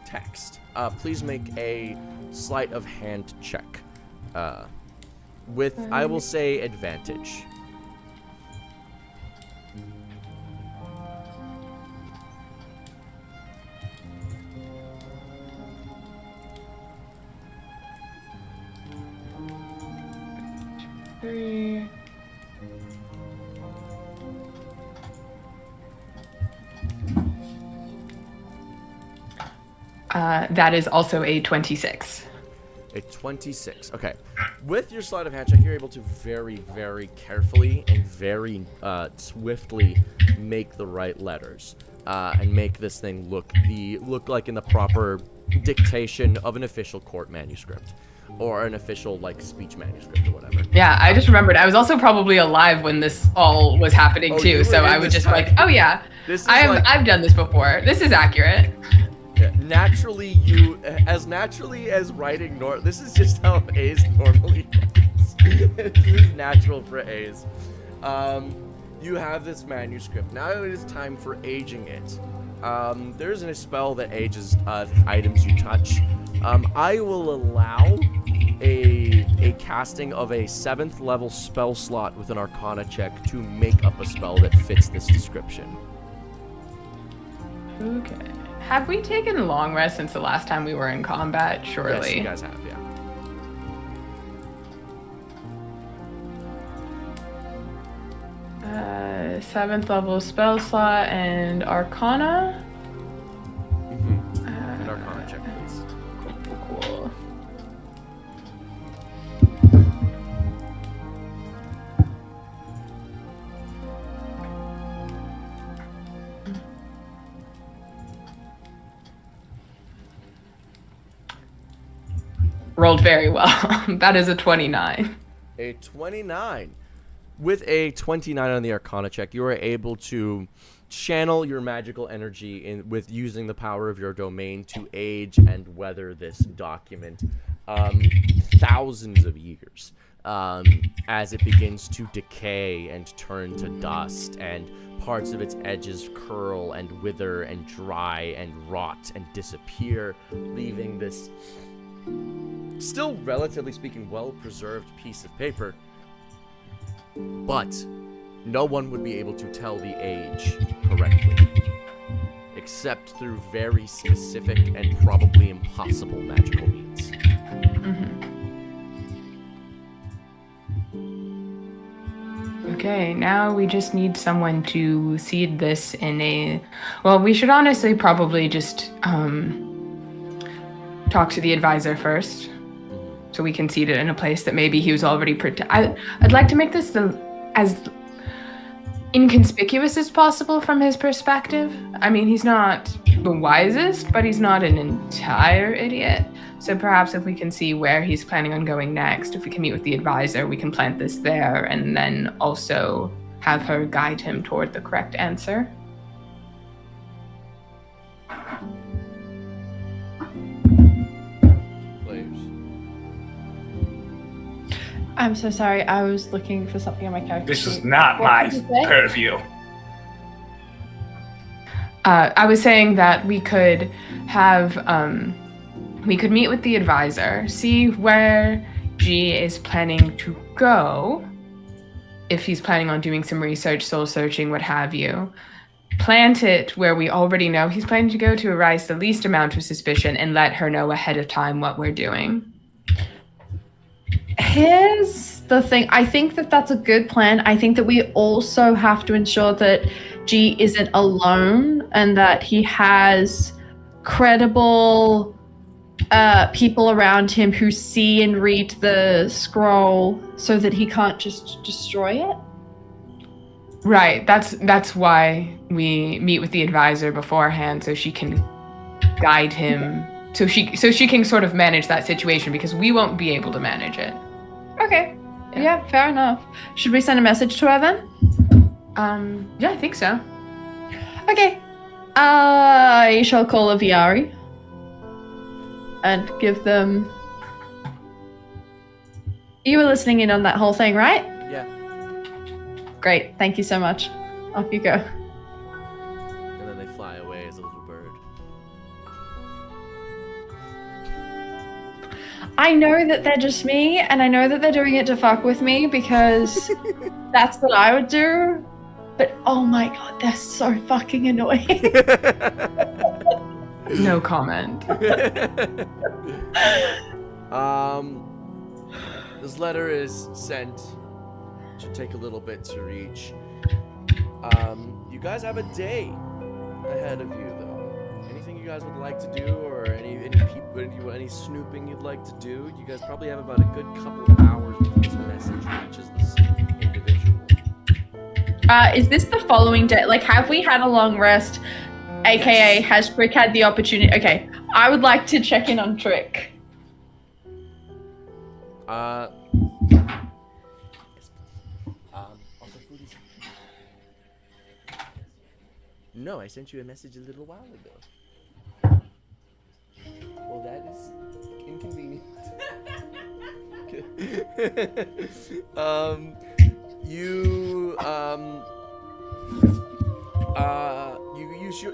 text. Please make a sleight of hand check. With, I will say, advantage. Three. That is also a 26. A 26. Okay. With your sleight of hand check, you're able to very, very carefully and very swiftly make the right letters and make this thing look like in the proper dictation of an official court manuscript or an official like speech manuscript or whatever. Yeah, I just remembered. I was also probably alive when this all was happening too, so I was just like, oh yeah, I've done this before. This is accurate. Yeah, naturally, as naturally as writing this is just how A's normally writes. This is natural for A's. You have this manuscript. Now it is time for aging it. There isn't a spell that ages items you touch. I will allow a casting of a 7th level spell slot with an Arcana check to make up a spell that fits this description. Okay. Have we taken long rest since the last time we were in combat? Surely. Yes, you guys have, yeah. Seventh level spell slot and Arcana. Mm-hmm. An Arcana check, please. Cool. Rolled very well. That is a 29. A 29. With a 29 on the Arcana check, you are able to channel your magical energy with using the power of your domain to age and weather this document thousands of years as it begins to decay and turn to dust, and parts of its edges curl and wither and dry and rot and disappear, leaving this still, relatively speaking, well-preserved piece of paper. But no one would be able to tell the age correctly, except through very specific and probably impossible magical means. Okay, now we just need someone to seed this in a... Well, we should honestly probably just talk to the advisor first, so we can seed it in a place that maybe he was already... I'd like to make this as inconspicuous as possible from his perspective. I mean, he's not the wisest, but he's not an entire idiot. So perhaps if we can see where he's planning on going next, if we can meet with the advisor, we can plant this there and then also have her guide him toward the correct answer. I'm so sorry. I was looking for something on my character This sheet. is not What my did you say? purview. I was saying that we could have, we could meet with the advisor, see where G is planning to go, if he's planning on doing some research, soul searching, what have you. Plant it where we already know he's planning to go to arise the least amount of suspicion and let her know ahead of time what we're doing. Here's the thing. I think that that's a good plan. I think that we also have to ensure that G isn't alone and that he has credible people around him who see and read the scroll so that he can't just destroy it. Right, that's why we meet with the advisor beforehand, so she can guide him so she can sort of manage that situation because we won't be able to manage it. Okay. Yeah, fair enough. Should we send a message to her then? Yeah, I think so. Okay. I shall call a Viari and give them. You were listening in on that whole thing, right? Yeah. Great. Thank you so much. Off you go. And then they fly away as a little bird. I know that they're just me, and I know that they're doing it to fuck with me because that's what I would do. But oh my god, they're so fucking annoying. No comment. This letter is sent. Should take a little bit to reach. You guys have a day ahead of you, though. Anything you guys would like to do, or any snooping you'd like to do? You guys probably have about a good couple hours before this message reaches this individual. Is this the following day? Like, have we had a long rest? AKA, Yes. has Trick had the opportunity? Okay, I would like to check in on Trick. Also food is... No, I sent you a message a little while ago. Well, that is inconvenient.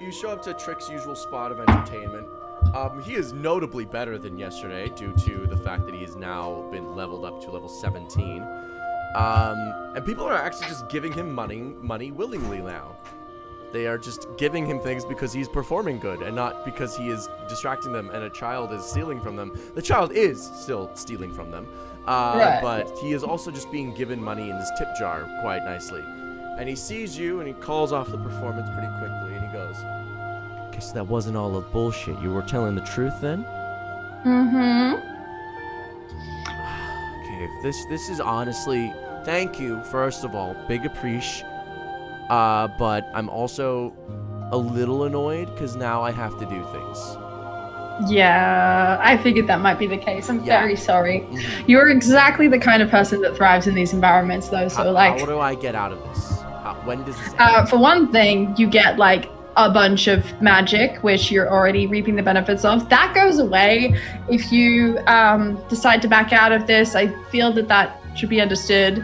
You show up to Trick's usual spot of entertainment. He is notably better than yesterday due to the fact that he has now been leveled up to level 17. And people are actually just giving him money willingly now. They are just giving him things because he's performing good and not because he is distracting them and a child is stealing from them. The child is still stealing from them. Right. But he is also just being given money in his tip jar quite nicely. And he sees you and he calls off the performance pretty quickly and he goes, "Guess that wasn't all a bullshit. You were telling the truth then?" Mm-hmm. Okay, this is honestly, thank you, first of all, big appreciation. But I'm also a little annoyed because now I have to do things. Yeah, I figured that might be the case. I'm Yeah. very sorry. Mhm. You're exactly the kind of person that thrives in these environments, though. So, What do I get out of this? When does this end? for one thing, you get like a bunch of magic, which you're already reaping the benefits of. That goes away if you decide to back out of this. I feel that should be understood.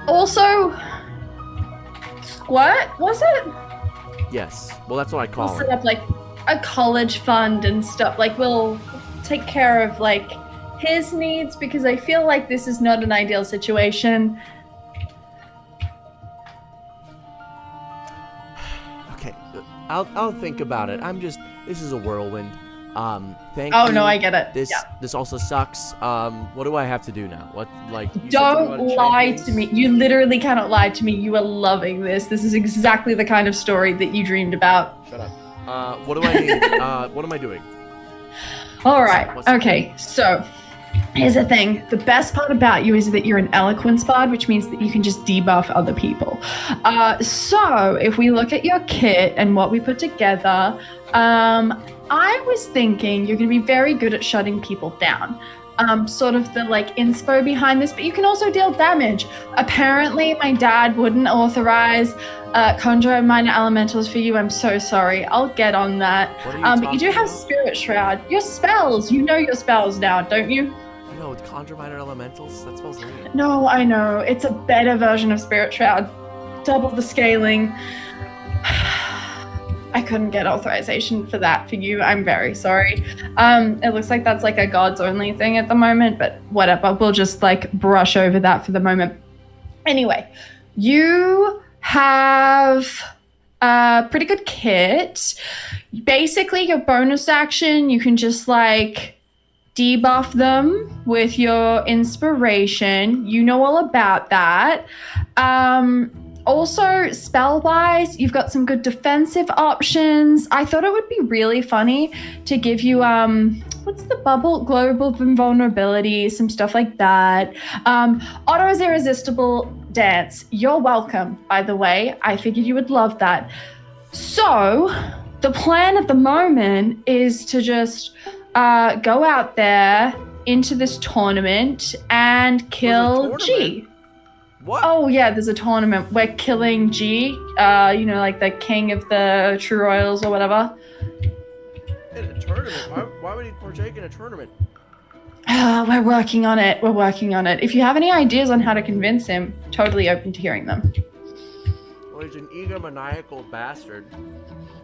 Also, Squirt, was it? Yes. Well, that's what I We'll call set it. up like a college fund and stuff. Like, we'll take care of like his needs because I feel like this is not an ideal situation. Okay, I'll think about it. This is a whirlwind. Thank Oh you. no, I get it. This also sucks. What do I have to do now? What, like, you said Don't something about lie champions? to me. You literally cannot lie to me. You are loving this. This is exactly the kind of story that you dreamed about. Shut up. What do I need? What am I doing? All right. What's- Okay. So here's the thing. The best part about you is that you're an eloquence bard, which means that you can just debuff other people. So if we look at your kit and what we put together, I was thinking you're going to be very good at shutting people down. Sort of the like inspo behind this, but you can also deal damage. Apparently, my dad wouldn't authorize conjure minor elementals for you. I'm so sorry. I'll get on that. What are you But you do talking have about? Spirit Shroud. Your spells. You know your spells now, don't you? No, conjure minor elementals. That spells lame. No, I know. It's a better version of Spirit Shroud. Double the scaling. I couldn't get authorization for that for you. I'm very sorry. It looks like that's like a gods only thing at the moment, but whatever. We'll just like brush over that for the moment. Anyway, you have a pretty good kit. Basically, your bonus action, you can just like debuff them with your inspiration. You know all about that. Also, spell-wise, you've got some good defensive options. I thought it would be really funny to give you, what's the bubble? Global invulnerability, some stuff like that. Otto's Irresistible Dance. You're welcome, by the way. I figured you would love that. So, the plan at the moment is to just go out there into this tournament and kill G. What? Oh yeah, there's a tournament. We're killing G. Like the king of the True Royals or whatever. In a tournament? Why would he partake in a tournament? We're working on it. If you have any ideas on how to convince him, totally open to hearing them. Well, he's an egomaniacal bastard,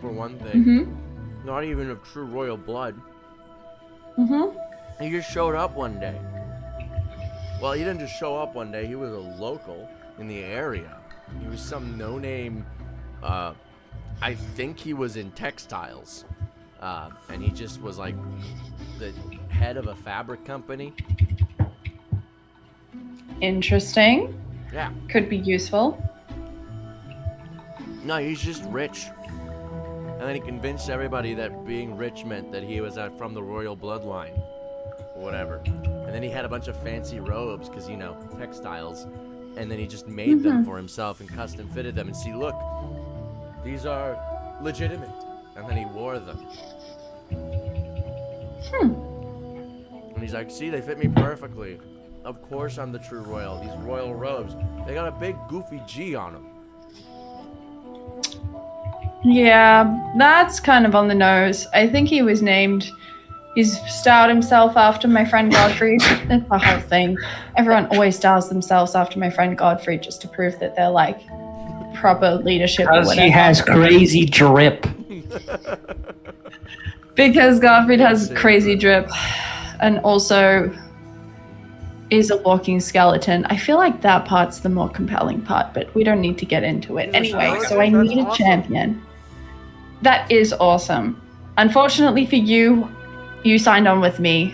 for one thing. Mm-hmm. Not even of true royal blood. Mm-hmm. He just showed up one day. Well, he didn't just show up one day. He was a local in the area. He was some no-name, I think he was in textiles. And he just was like the head of a fabric company. Interesting. Yeah. Could be useful. No, he's just rich. And then he convinced everybody that being rich meant that he was from the royal bloodline. Or whatever. And then he had a bunch of fancy robes, because, textiles. And then he just made them for himself and custom fitted them. And see, look, these are legitimate. And then he wore them. And he's like, see, they fit me perfectly. Of course I'm the true royal. These royal robes, they got a big goofy G on them. Yeah, that's kind of on the nose. I think he's styled himself after my friend Godfrey. That's the whole thing. Everyone always styles themselves after my friend Godfrey just to prove that they're like proper leadership or Because whatever. he has crazy drip. Because Godfrey has crazy drip and also is a walking skeleton. I feel like that part's the more compelling part, but we don't need to get into it. Anyway, so I need a champion. That is awesome. Unfortunately for you, you signed on with me.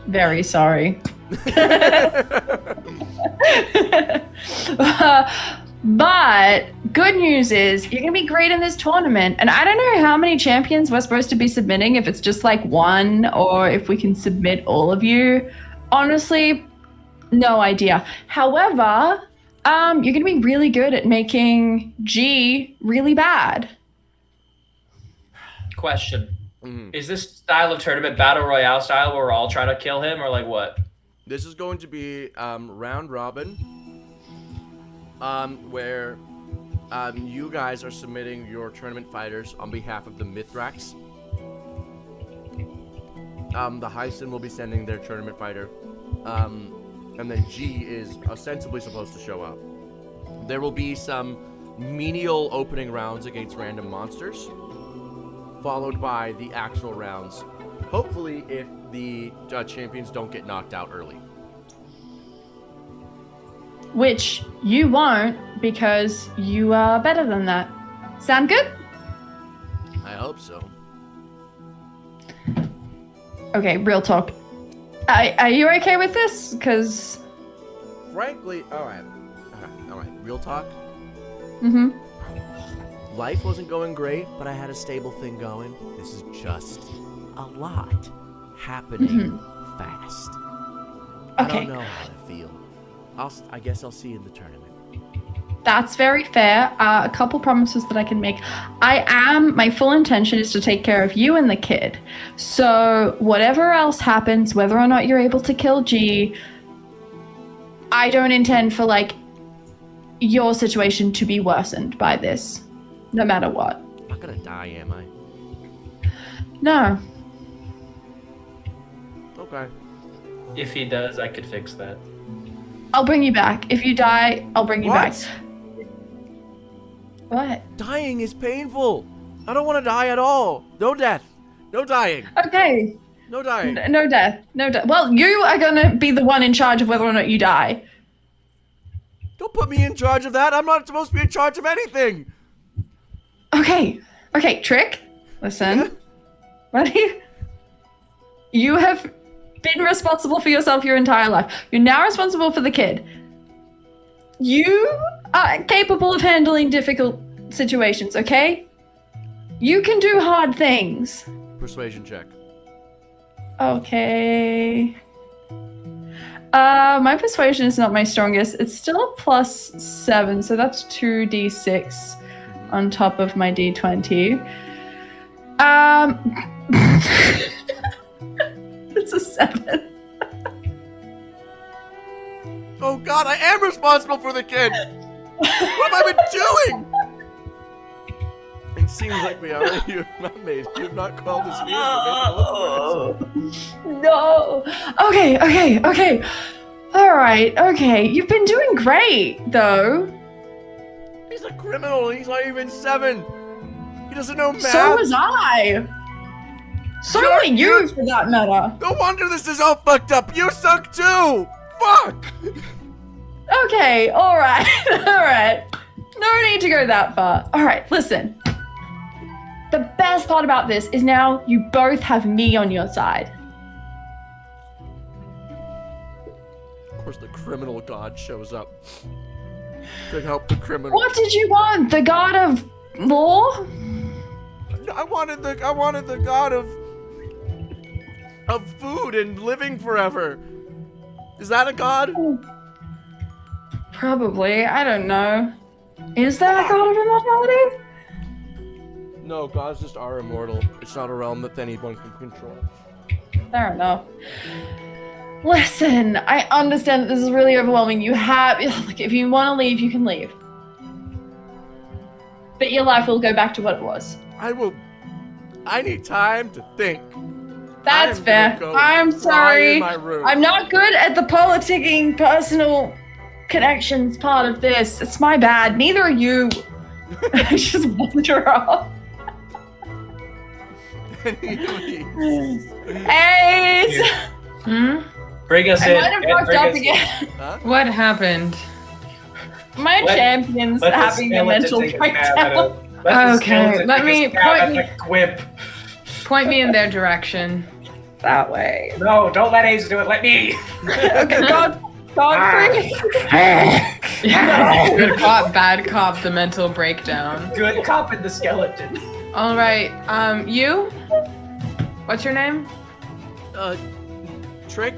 Very sorry. But good news is you're going to be great in this tournament. And I don't know how many champions we're supposed to be submitting, if it's just like one or if we can submit all of you. Honestly, no idea. However, you're going to be really good at making G really bad. Question. Is this style of tournament battle royale style where we're all trying to kill him, or like what? This is going to be round robin, where you guys are submitting your tournament fighters on behalf of the Mithrax. The Heisen will be sending their tournament fighter, and then G is ostensibly supposed to show up. There will be some menial opening rounds against random monsters, followed by the actual rounds, hopefully if the champions don't get knocked out early. Which you won't, because you are better than that. Sound good? I hope so. Okay, real talk. Are you okay with this? Because... Frankly, alright, real talk. Mm-hmm. Life wasn't going great, but I had a stable thing going. This is just a lot happening fast. I Okay. don't know how to feel. I guess I'll see you in the tournament. That's very fair. A couple promises that I can make. My full intention is to take care of you and the kid. So whatever else happens, whether or not you're able to kill G, I don't intend for your situation to be worsened by this, no matter what. I'm not gonna die, am I? No. Okay. If he does, I could fix that. I'll bring you back. If you die, I'll bring you back. What? Dying is painful. I don't want to die at all. No death. No dying. Okay. No dying. No death. No death. Well, you are gonna be the one in charge of whether or not you die. Don't put me in charge of that. I'm not supposed to be in charge of anything. Okay. Okay, Trick. Listen. Buddy. You have been responsible for yourself your entire life. You're now responsible for the kid. You are capable of handling difficult situations, okay? You can do hard things. Persuasion check. Okay. My persuasion is not my strongest. It's still a +7, so that's 2d6 on top of my d20. It's a 7. Oh God, I am responsible for the kid. What have I been doing? It seems like we already you've not called his fears, but No. Okay. All right. Okay. You've been doing great, though. he's a criminal. He's not even 7. He doesn't know math. So was I. So Sure, are you, for that matter. No wonder this is all fucked up. You suck too. Fuck. Okay. All right. All right. No need to go that far. All right. Listen. The best part about this is now you both have me on your side. Of course, the criminal god shows up to help the criminal. What did you want? The god of law? I wanted the god of food and living forever. Is that a god? Probably. I don't know. Is there a god of immortality? No, gods just are immortal. It's not a realm that anyone can control. Fair enough. Listen, I understand that this is really overwhelming. You have, like, if you want to leave, you can leave. But your life will go back to what it was. I need time to think. That's I'm fair. gonna go I'm cry sorry. in my room. I'm not good at the politicking personal connections part of this. It's my bad. Neither are you. I just wander off. Hey! Bring us I in. might have Ed, fucked bring up us in. again. What happened? My Let- champion's Let the having a skeleton mental take a stab at breakdown. it. Let the Okay, skeleton let take a me stab point at me- the quip. Point me in their direction. That way. No, don't let Ace do it. Let me. Okay, Godfrey. Good cop, bad cop, the mental breakdown. Good cop in the skeleton. All right, you? What's your name? Trick,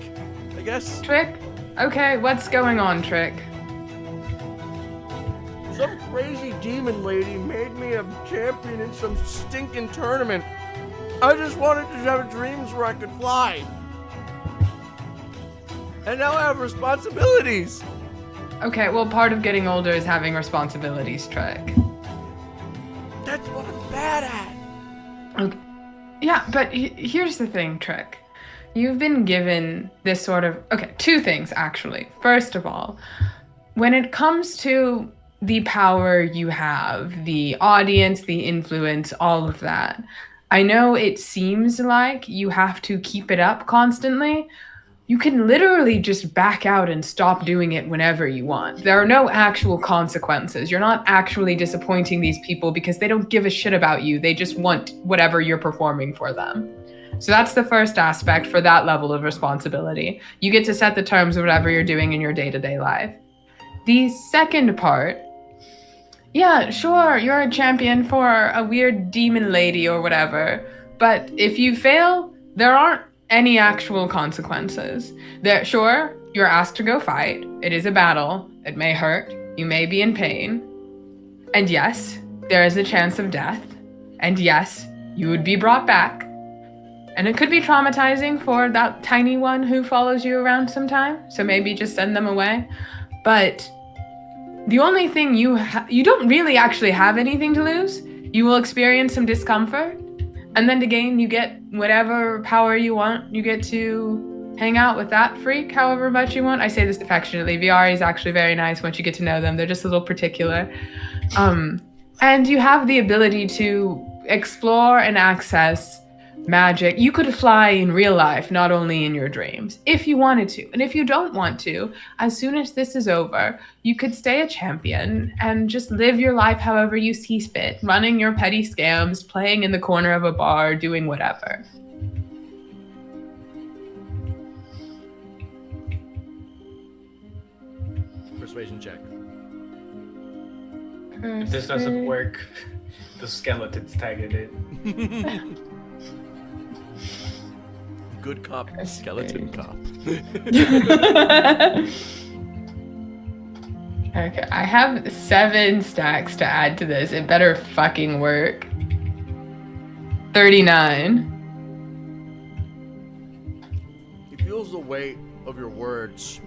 I guess. Trick? Okay, what's going on, Trick? Some crazy demon lady made me a champion in some stinking tournament. I just wanted to have dreams where I could fly. And now I have responsibilities. Okay, well, part of getting older is having responsibilities, Trick. That's what I'm bad at. Okay. Yeah, but here's the thing, Trick. You've been given this sort of... Okay, 2 things, actually. First of all, when it comes to the power you have, the audience, the influence, all of that, I know it seems like you have to keep it up constantly. You can literally just back out and stop doing it whenever you want. There are no actual consequences. You're not actually disappointing these people because they don't give a shit about you. They just want whatever you're performing for them. So that's the first aspect for that level of responsibility. You get to set the terms of whatever you're doing in your day-to-day life. The second part, yeah, sure, you're a champion for a weird demon lady or whatever, but if you fail, there aren't any actual consequences. Sure, you're asked to go fight. It is a battle. It may hurt. You may be in pain. And yes, there is a chance of death. And yes, you would be brought back. And it could be traumatizing for that tiny one who follows you around sometime. So maybe just send them away. But the only thing you don't really actually have anything to lose. You will experience some discomfort. And then to gain, you get whatever power you want. You get to hang out with that freak however much you want. I say this affectionately. VR is actually very nice once you get to know them. They're just a little particular. And you have the ability to explore and access magic. You could fly in real life, not only in your dreams, if you wanted to. And if you don't want to, as soon as this is over, you could stay a champion and just live your life however you see fit, running your petty scams, playing in the corner of a bar, doing whatever. Persuasion check. If this doesn't work, the skeleton's tagging it. good cop, skeleton cop. Okay, I have 7 stacks to add to this. It better fucking work. 39. He feels the weight of your words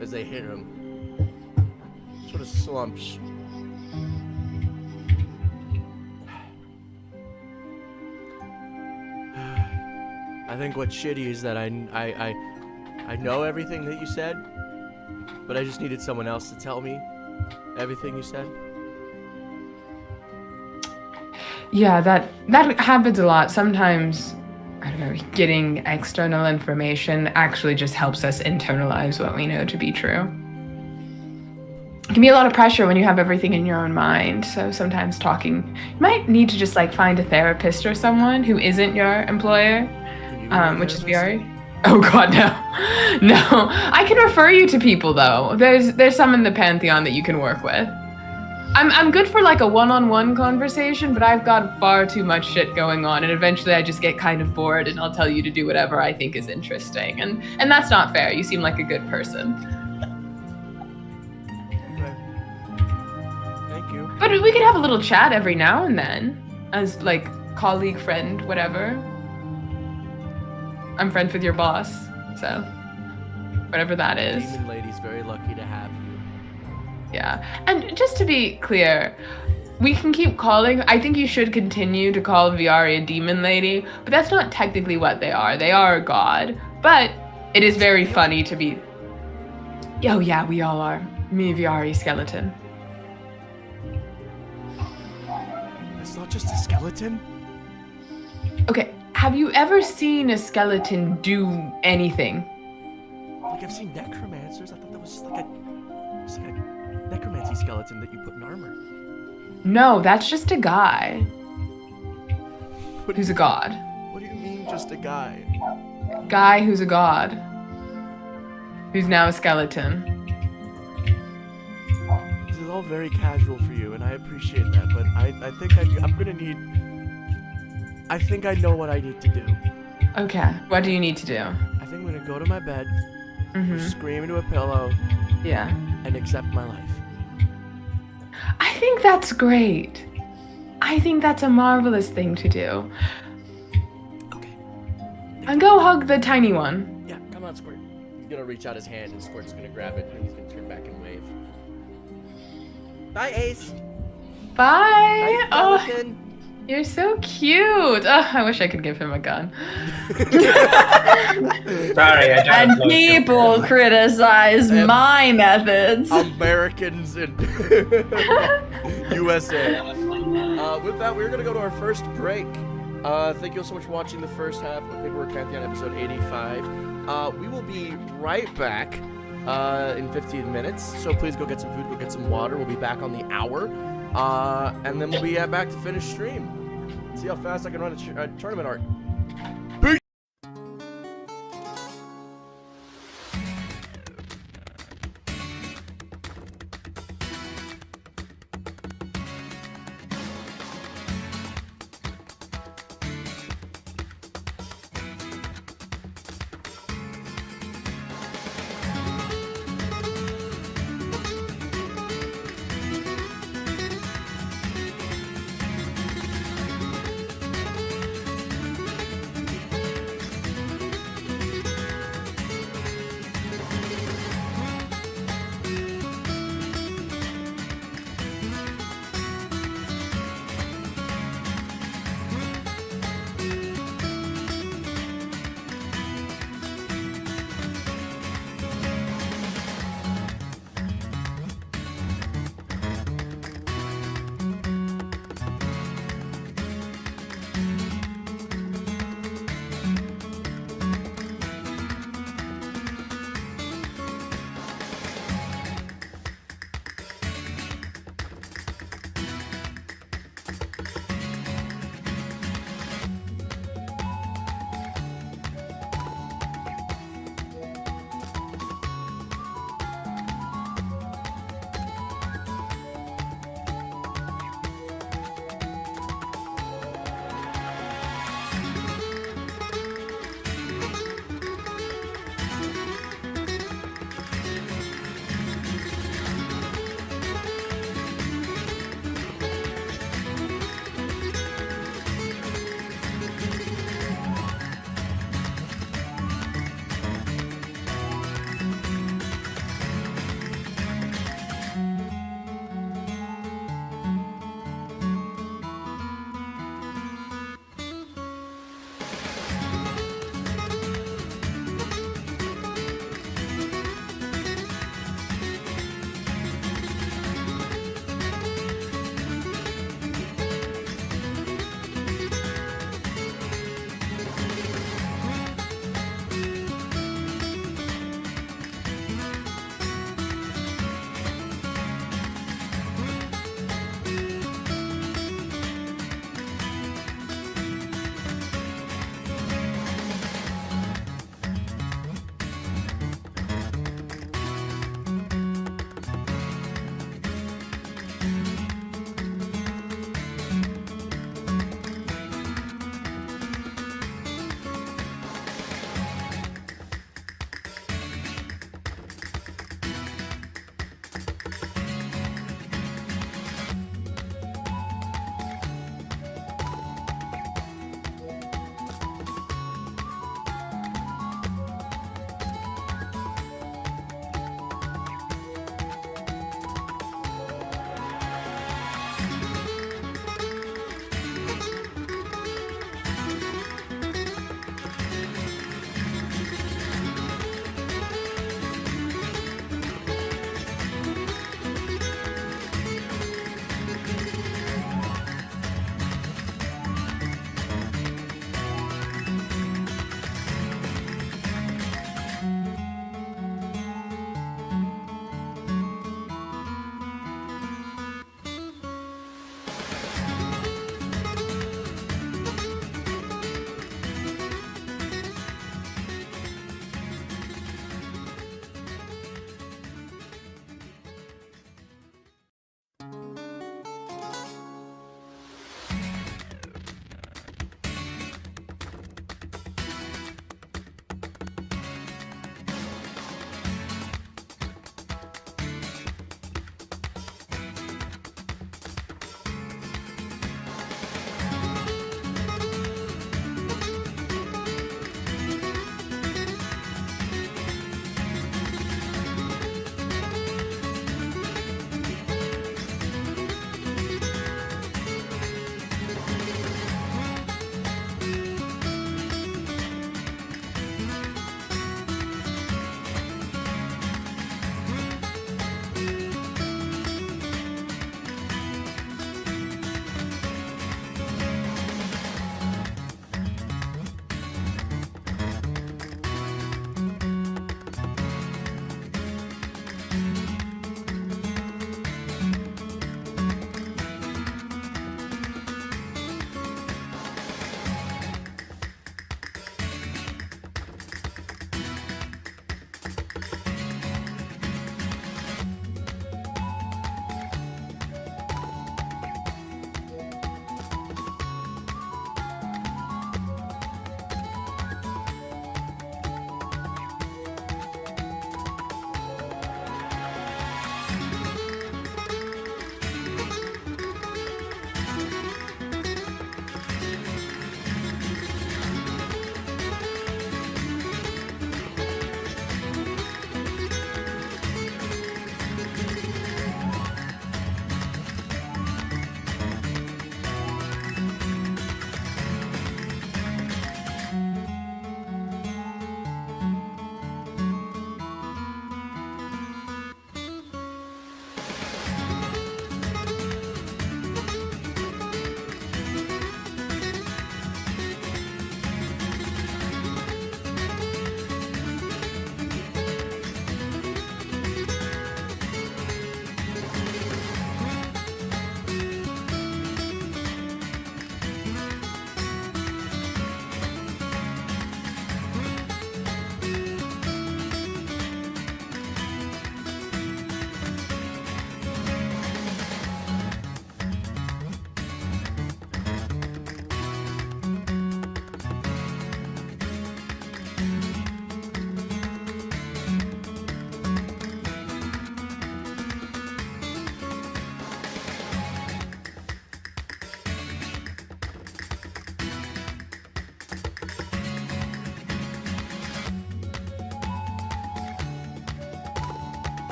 as they hit him. Sort of slumps. I think what's shitty is that I know everything that you said, but I just needed someone else to tell me everything you said. Yeah, that happens a lot. Sometimes, I don't know, getting external information actually just helps us internalize what we know to be true. It can be a lot of pressure when you have everything in your own mind. So sometimes talking, you might need to just like find a therapist or someone who isn't your employer, which is VRE. Oh God, no. No, I can refer you to people though. There's some in the Pantheon that you can work with. I'm good for like a one-on-one conversation, but I've got far too much shit going on, and eventually I just get kind of bored, and I'll tell you to do whatever I think is interesting, and that's not fair. You seem like a good person. Okay. Thank you. But we could have a little chat every now and then, as like colleague, friend, whatever. I'm friends with your boss, so whatever that is. Demon Lady's very lucky to have you. Yeah, and just to be clear, we can keep calling. I think you should continue to call Viari a demon lady, but that's not technically what they are. They are a god, but it is very funny to be. Oh yeah, we all are. Me, Viari, skeleton. It's not just a skeleton. Okay, have you ever seen a skeleton do anything? Like I've seen necromancers. I thought that was just like a necromancy skeleton that you put in armor. No, that's just a guy who's a god. What do you mean, just a guy? Guy who's a god. Who's now a skeleton. This is all very casual for you, and I appreciate that, but I think I'm gonna need... I think I know what I need to do. Okay, what do you need to do? I think I'm gonna go to my bed, Mm-hmm. scream into a pillow, Yeah. and accept my life. I think that's great. I think that's a marvelous thing to do. Okay. And go hug the tiny one. Yeah, come on, Squirt. He's gonna reach out his hand, and Squirt's gonna grab it, and he's gonna turn back and wave. Bye, Ace. Bye. Bye, Oh, skeleton. you're so cute. Oh, I wish I could give him a gun. Sorry, I tried to And close you. people criticize And- my methods. Americans in USA. With that, we're gonna go to our first break. Thank you all so much for watching the first half of Paperwork Pantheon episode 85. We will be right back in 15 minutes. So please go get some food, go get some water. We'll be back on the hour, and then we'll be back to finish stream. See how fast I can run a tournament arc.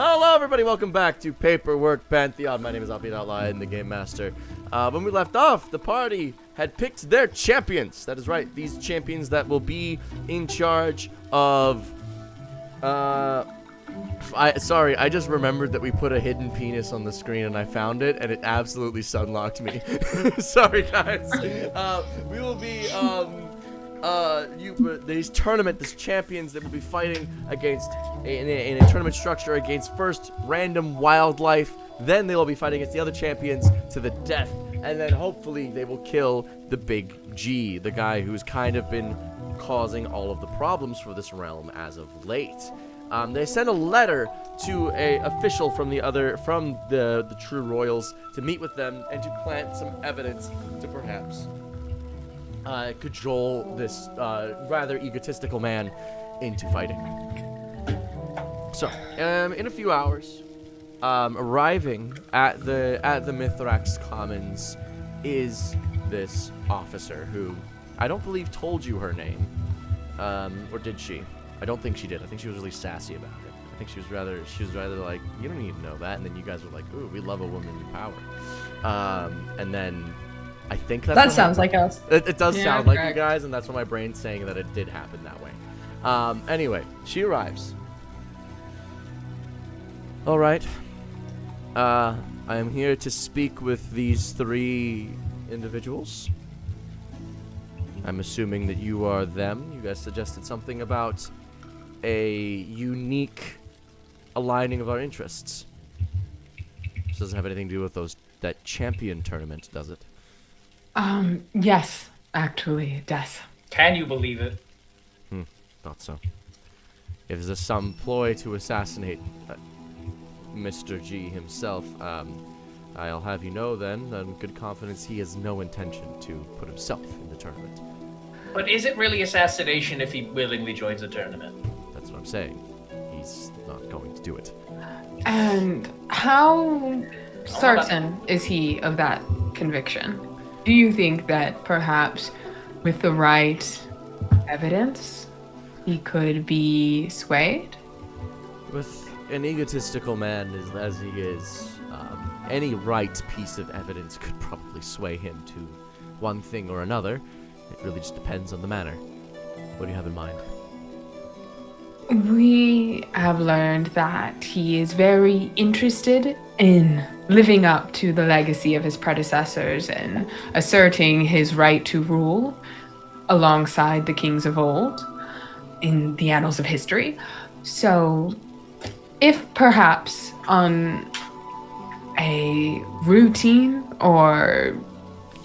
Hello, everybody. Welcome back to Paperwork Pantheon. My name is Albert Outline, the Game Master. When we left off, the party had picked their champions. That is right. These champions that will be in charge of... Sorry, I just remembered that we put a hidden penis on the screen and I found it, and it absolutely sunlocked me. Sorry, guys. We will be... these champions that will be fighting against in a tournament structure against first random wildlife, then they will be fighting against the other champions to the death, and then hopefully they will kill the big G, the guy who's kind of been causing all of the problems for this realm as of late. They sent a letter to a official from the True Royals to meet with them and to plant some evidence to perhaps cajole this rather egotistical man into fighting. So, in a few hours, arriving at the Mithrax Commons is this officer who I don't believe told you her name, or did she? I don't think she did. I think she was really sassy about it. I think she was rather like, you don't need to know that, and then you guys were like, ooh, we love a woman in power, and then. I think that sounds like us. It does sound like you correct. guys, and that's what my brain's saying that it did happen that way. Anyway, she arrives. All right. I am here to speak with these three individuals. I'm assuming that you are them. You guys suggested something about a unique aligning of our interests. This doesn't have anything to do with that champion tournament, does it? Yes, actually, it does. Can you believe it? Thought so. If there's some ploy to assassinate Mr. G himself, I'll have you know then, in good confidence, he has no intention to put himself in the tournament. But is it really assassination if he willingly joins the tournament? That's what I'm saying. He's not going to do it. And how certain is he of that conviction? Do you think that perhaps with the right evidence, he could be swayed? With an egotistical man as he is, any right piece of evidence could probably sway him to one thing or another. It really just depends on the manner. What do you have in mind? We have learned that he is very interested in living up to the legacy of his predecessors and asserting his right to rule alongside the kings of old in the annals of history. So, if perhaps on a routine or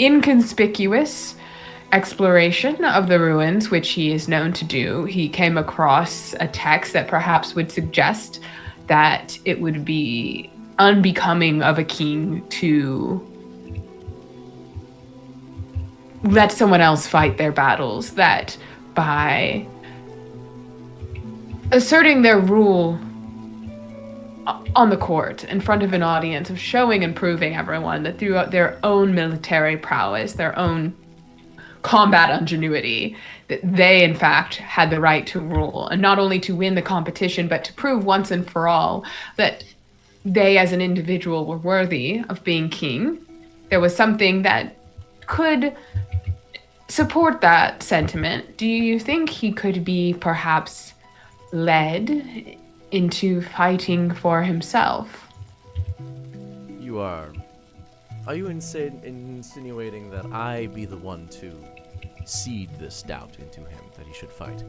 inconspicuous exploration of the ruins, which he is known to do, he came across a text that perhaps would suggest that it would be unbecoming of a king to let someone else fight their battles, that by asserting their rule on the court in front of an audience, of showing and proving everyone that through their own military prowess, their own combat ingenuity, that they in fact had the right to rule, and not only to win the competition, but to prove once and for all that they as an individual were worthy of being king. There was something that could support that sentiment. Do you think he could be perhaps led into fighting for himself? Are you insinuating that I be the one to seed this doubt into him that he should fight?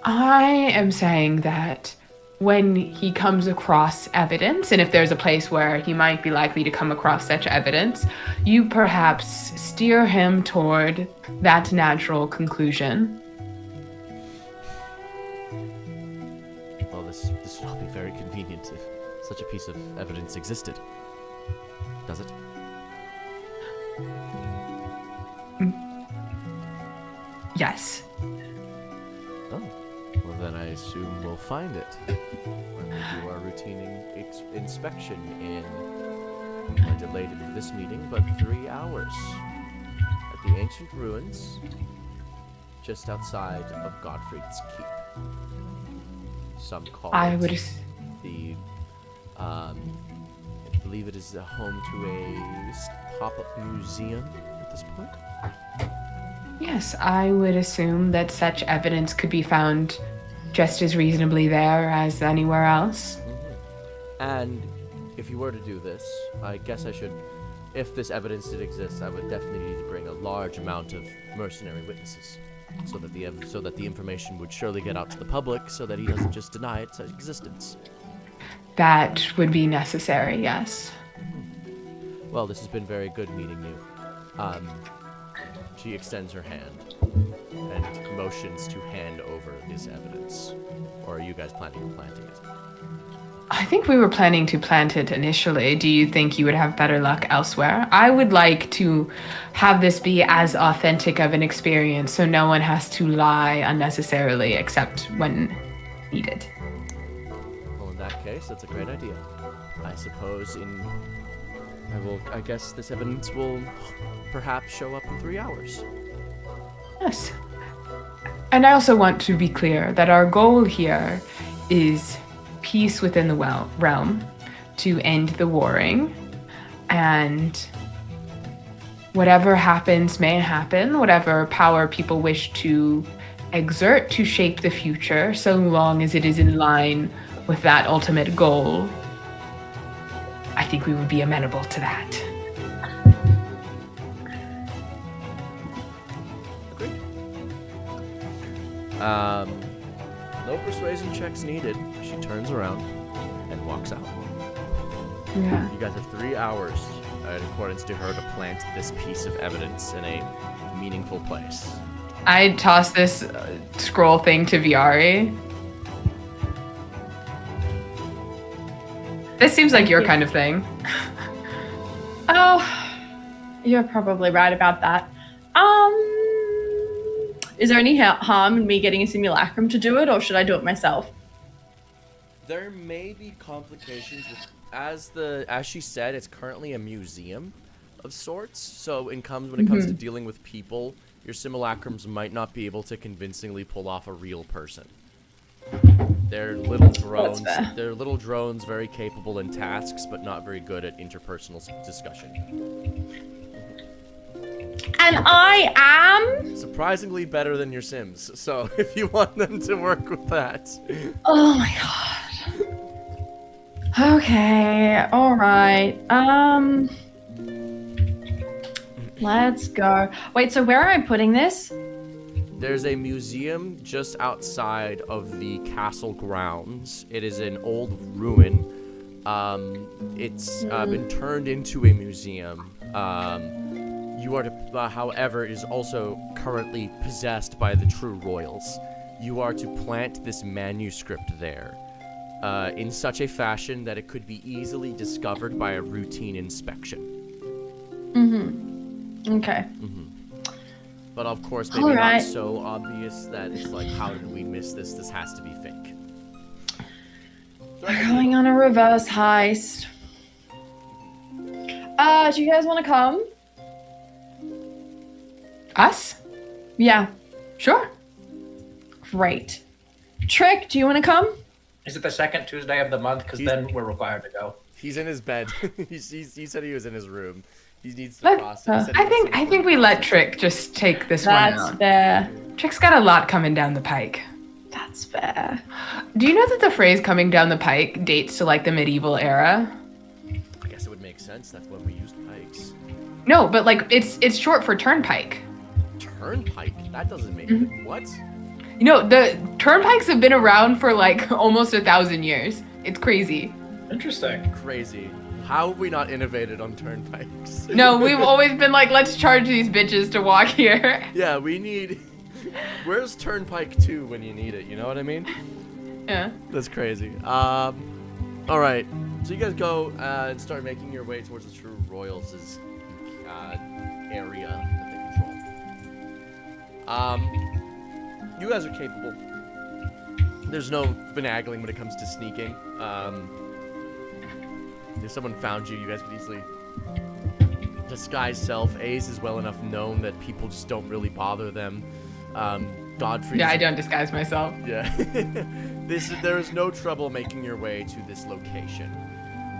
I am saying that when he comes across evidence, and if there's a place where he might be likely to come across such evidence, you perhaps steer him toward that natural conclusion. Well, this would all be very convenient if such a piece of evidence existed. Does it? Yes. Oh. Well, then I assume we'll find it when we do our routine inspection in, I delayed this meeting, but 3 hours at the ancient ruins just outside of Godfrey's Keep. Some call I it would the, I believe it is a home to a pop-up museum at this point. Yes, I would assume that such evidence could be found just as reasonably there as anywhere else. And if you were to do this, I guess I should, if this evidence did exist, I would definitely need to bring a large amount of mercenary witnesses, so that the information would surely get out to the public, so that he doesn't just deny its existence. That would be necessary, yes. Well, this has been very good meeting you. She extends her hand and motions to hand over this evidence. Or are you guys planning on planting it? I think we were planning to plant it initially. Do you think you would have better luck elsewhere? I would like to have this be as authentic of an experience so no one has to lie unnecessarily except when needed. Well, in that case, that's a great idea. I suppose I guess this evidence will perhaps show up in 3 hours. Yes. And I also want to be clear that our goal here is peace within the realm, to end the warring, and whatever happens may happen, whatever power people wish to exert to shape the future, so long as it is in line with that ultimate goal. I think we would be amenable to that. Agreed. No persuasion checks needed. She turns around and walks out. Yeah. You guys have 3 hours in accordance to her to plant this piece of evidence in a meaningful place. I toss this scroll thing to Viari. This seems like your kind of thing. Oh, you're probably right about that. Is there any harm in me getting a simulacrum to do it, or should I do it myself? There may be complications with, as she said, it's currently a museum of sorts. So when it comes to dealing with people, your simulacrums might not be able to convincingly pull off a real person. They're little drones. That's fair. They're little drones, very capable in tasks, but not very good at interpersonal discussion. And I am... Surprisingly better than your Sims. So if you want them to work with that. Oh my god. Okay, alright. Let's go. Wait, so where am I putting this? There's a museum just outside of the castle grounds. It is an old ruin. It's been turned into a museum. You are to, however, it is also currently possessed by the true royals. You are to plant this manuscript there, in such a fashion that it could be easily discovered by a routine inspection. Okay. But of course, maybe not so obvious that it's like, how did we miss this? This has to be fake. We're going on a reverse heist. Do you guys want to come? Us? Yeah. Sure. Great. Trick, do you want to come? Is it the second Tuesday of the month? Because then we're required to go. He's in his bed. he said he was in his room. He needs to process. I think we let Trick just take this one That's out. fair. Trick's got a lot coming down the pike. That's fair. Do you know that the phrase "coming down the pike" dates to like the medieval era? I guess it would make sense. That's when we used pikes. No, but like it's short for turnpike. Turnpike? That doesn't make what? You know, the turnpikes have been around for like almost 1,000 years. It's crazy. Interesting. Crazy. How have we not innovated on turnpikes? No, we've always been like, let's charge these bitches to walk here. Yeah, we need... Where's Turnpike 2 when you need it? You know what I mean? Yeah. That's crazy. Alright. So you guys go and start making your way towards the True Royals' area that they control. You guys are capable. There's no finagling when it comes to sneaking. If someone found you, you guys could easily disguise self. Ace is well enough known that people just don't really bother them. Godfrey. Yeah, I don't disguise myself. Yeah. There is no trouble making your way to this location.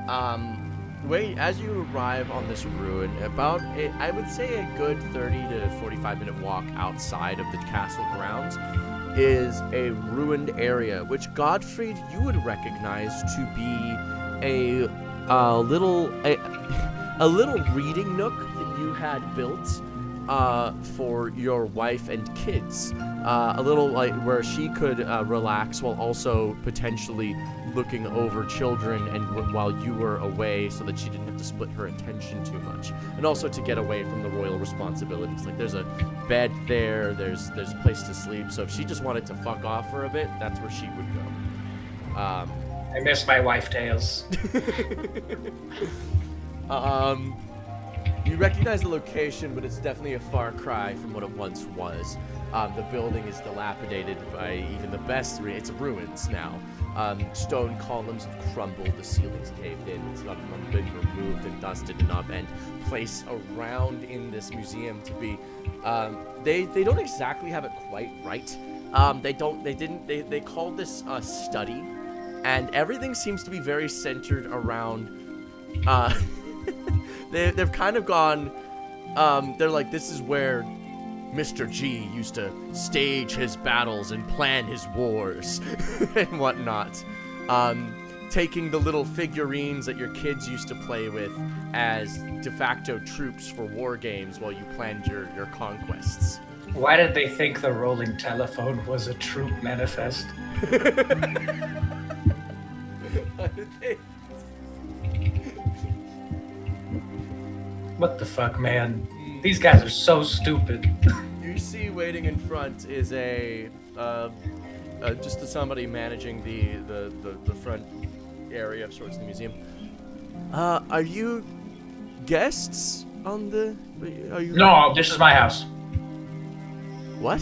As you arrive on this ruin, I would say a good 30 to 45 minute walk outside of the castle grounds is a ruined area, which Godfrey you would recognize to be a little reading nook that you had built for your wife and kids. A little like where she could relax while also potentially looking over children and while you were away, so that she didn't have to split her attention too much, and also to get away from the royal responsibilities. Like there's a bed there, there's a place to sleep. So if she just wanted to fuck off for a bit, that's where she would go. I miss my wife tales. You recognize the location, but it's definitely a far cry from what it once was. The building is dilapidated by even the best. It's ruins now. Stone columns have crumbled, the ceilings caved in, it's not been removed and dusted enough, and placed around in this museum to be. They don't exactly have it quite right. They called this a study, and everything seems to be very centered around. They've kind of gone. They're like, this is where Mr. G used to stage his battles and plan his wars and whatnot. Taking the little figurines that your kids used to play with as de facto troops for war games while you planned your conquests. Why did they think the rolling telephone was a troop manifest? Why did they? What the fuck, man? These guys are so stupid. You see, waiting in front is just somebody managing the front area of sorts of the museum. Are you guests on the? Are you? No, this is my house. What?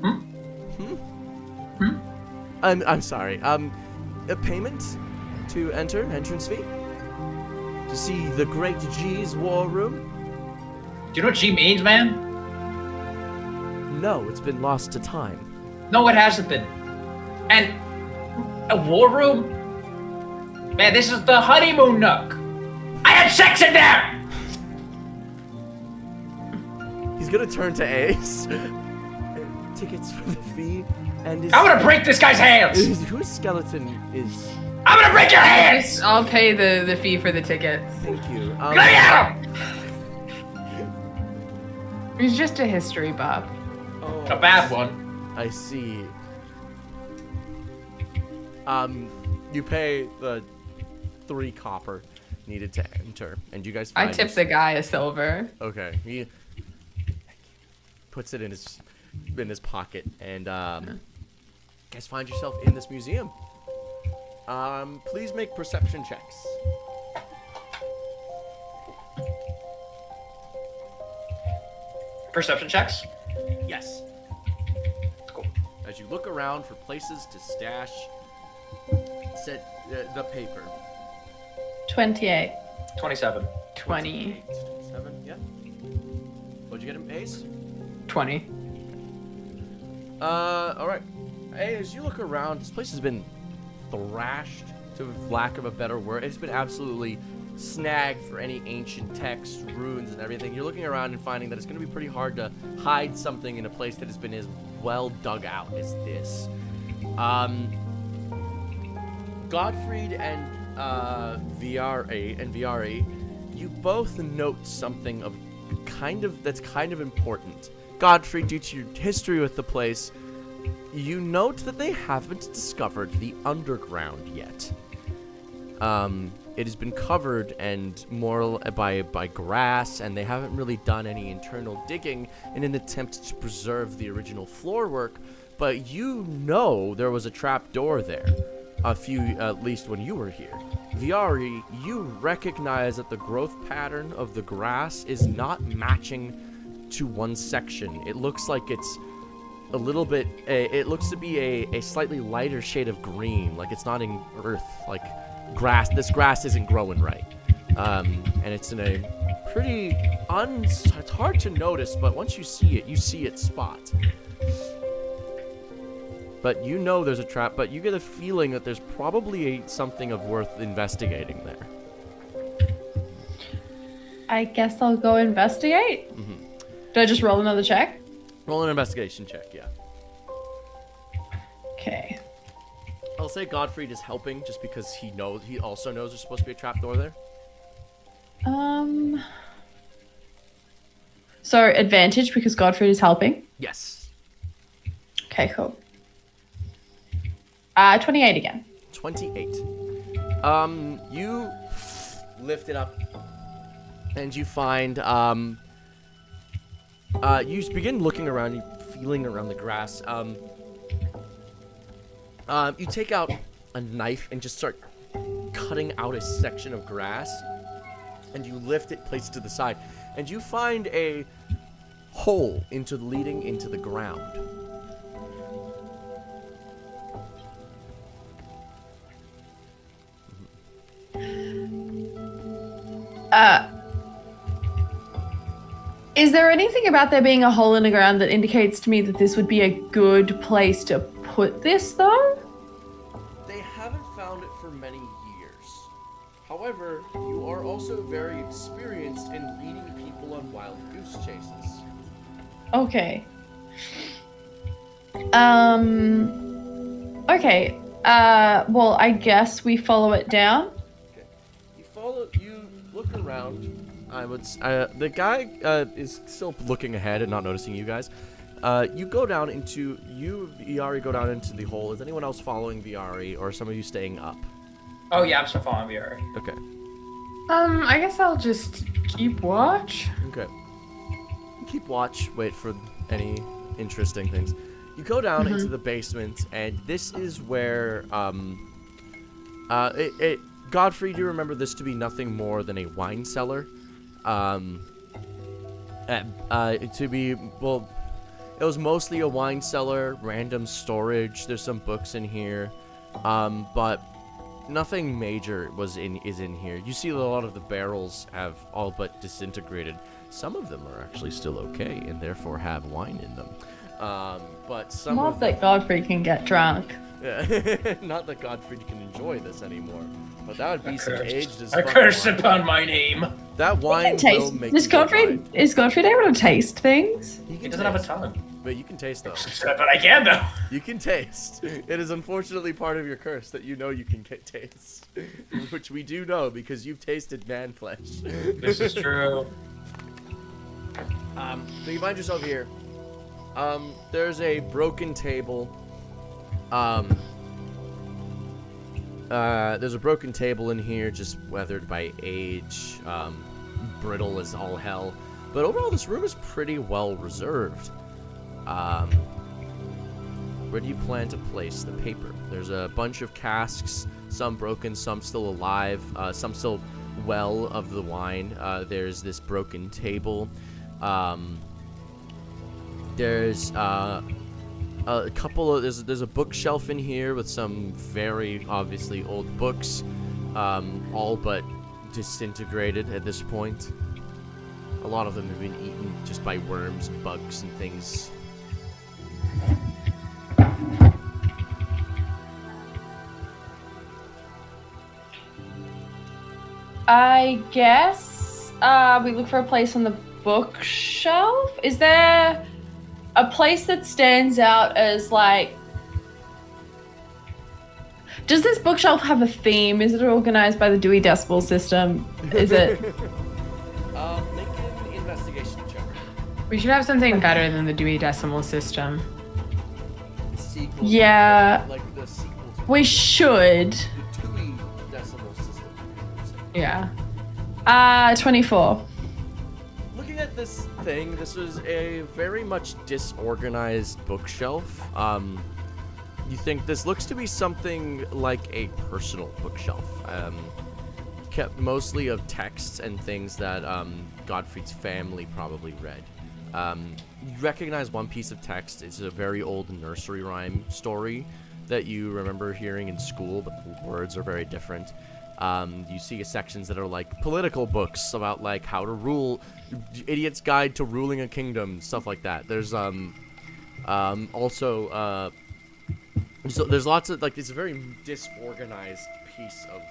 Hmm? I'm sorry. A payment to enter, entrance fee? To see the Great G's war room? Do you know what G means, man? No, it's been lost to time. No, it hasn't been. And a war room? Man, this is the honeymoon nook. I had sex in there! He's gonna turn to Ace. Tickets for the fee, and his... I'm gonna break this guy's hands! Whose skeleton is... I'm gonna break your hands! I'll pay the fee for the tickets. Thank you. Let me at him! He's just a history buff. Oh, A bad one. I see. You pay the 3 copper needed to enter, and you guys I find tip the guy a silver. Okay. He puts it in his pocket, and you guys find yourself in this museum. Please make perception checks. Perception checks? Yes. Cool. As you look around for places to stash the paper. 28. 27. 20. 7, yeah. What'd you get him, Ace? 20. Alright. Hey, as you look around, this place has been thrashed, to lack of a better word. It's been absolutely snagged for any ancient texts, runes, and everything. You're looking around and finding that it's going to be pretty hard to hide something in a place that has been as well dug out as this. Gottfried and VRA, you both note something that's kind of important. Gottfried, due to your history with the place, you note that they haven't discovered the underground yet. It has been covered and more by grass, and they haven't really done any internal digging in an attempt to preserve the original floor work. But you know there was a trap door there, at least when you were here. Viari, you recognize that the growth pattern of the grass is not matching to one section. It looks like it's a little bit. It looks to be a slightly lighter shade of green, like it's not in earth, like grass. This grass isn't growing right, and it's in a pretty it's hard to notice, but once you see it spot. but you know there's a trap, but you get a feeling that there's probably something of worth investigating there. I guess I'll go investigate. Do I just roll another check? Roll an investigation check, yeah. Okay. I'll say Godfrey is helping just because he also knows there's supposed to be a trapdoor there. So advantage because Godfrey is helping. Yes. Okay, cool. 28 again. 28. You lift it up and you find you begin looking around, you feeling around the grass. You take out a knife and just start cutting out a section of grass, and you lift it, place it to the side, and you find a hole leading into the ground. Is there anything about there being a hole in the ground that indicates to me that this would be a good place to put this, though? They haven't found it for many years. However, you are also very experienced in leading people on wild goose chases. Okay. Okay. Well, I guess we follow it down. Okay. You look around. The guy is still looking ahead and not noticing you guys. You go down into, Viari, go down into the hole. Is anyone else following Viari, or are some of you staying up? Oh yeah, I'm still following Viari. Okay. I guess I'll just keep watch. Okay. Keep watch, wait for any interesting things. You go down into the basement, and this is where, Godfrey, do you remember this to be nothing more than a wine cellar? It was mostly a wine cellar, random storage. There's some books in here, but nothing major is in here. You see a lot of the barrels have all but disintegrated. Some of them are actually still okay and therefore have wine in them. But some Not that Godfrey can get drunk. not that Godfrey can enjoy this anymore. But that would be some aged as A fuck curse wine. upon my name. That wine will make Is you go Godfrey able to taste things? He doesn't have a tongue. But you can taste them. But I can though. You can taste. It is unfortunately part of your curse that you know you can taste. Which we do know because you've tasted man flesh. This is true. So you find yourself here. There's a broken table. There's a broken table in here, just weathered by age, brittle as all hell. But overall, this room is pretty well reserved. Where do you plan to place the paper? There's a bunch of casks, some broken, some still alive, some still well of the wine. There's this broken table. There's a couple of there's a bookshelf in here with some very obviously old books, all but disintegrated at this point. A lot of them have been eaten just by worms and bugs and things. I guess we look for a place on the bookshelf. Is there a place that stands out as like... Does this bookshelf have a theme? Is it organized by the Dewey Decimal System? Is it... Make an investigation check. We should have something better than the Dewey Decimal System. Sequel. Yeah. Like the sequel to We should. the Dewey Decimal System. Yeah. 24. Looking at this thing, this was a very much disorganized bookshelf. You think this looks to be something like a personal bookshelf. Kept mostly of texts and things that Godfrey's family probably read. You recognize one piece of text. It's a very old nursery rhyme story that you remember hearing in school, but the words are very different. You see sections that are like political books about like how to rule, Idiot's Guide to Ruling a Kingdom, stuff like that. There's also So there's lots of like it's a very disorganized piece of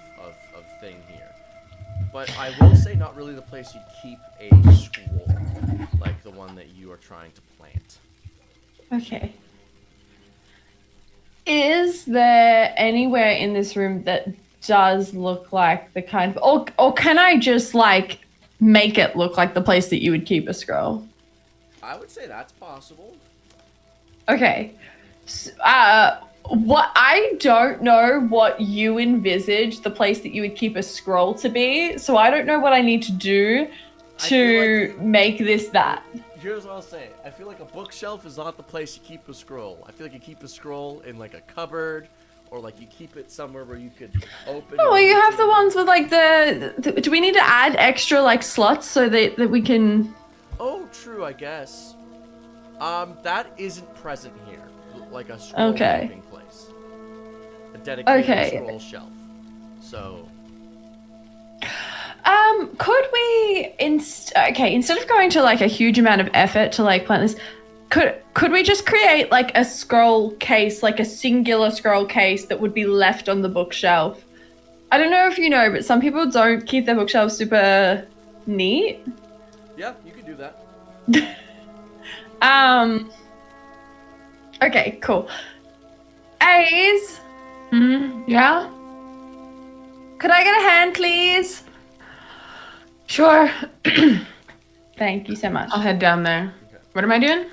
thing here. But I will say not really the place you'd keep a scroll like the one that you are trying to plant. Okay. Is there anywhere in this room that does look like the kind of, or can I just like make it look like the place that you would keep a scroll? I would say that's possible. Okay. What I don't know what you envisage the place that you would keep a scroll to be, so I don't know what I need to do to make this that. Here's what I'll say. I feel like a bookshelf is not the place you keep a scroll. I feel like you keep a scroll in like a cupboard, or like you keep it somewhere where you could open. Oh, well, you have the ones with like the do we need to add extra like slots so that we can? Oh, true. I guess. That isn't present here. Like a scroll keeping place. A dedicated scroll shelf. So. Could we instead of going to like a huge amount of effort to like plant this, could we just create like a scroll case, like a singular scroll case that would be left on the bookshelf? I don't know if you know, but some people don't keep their bookshelves super neat. Yeah, you could do that. Okay, cool. A's. Yeah? Could I get a hand, please? Sure. Thank you so much. I'll head down there. What am I doing?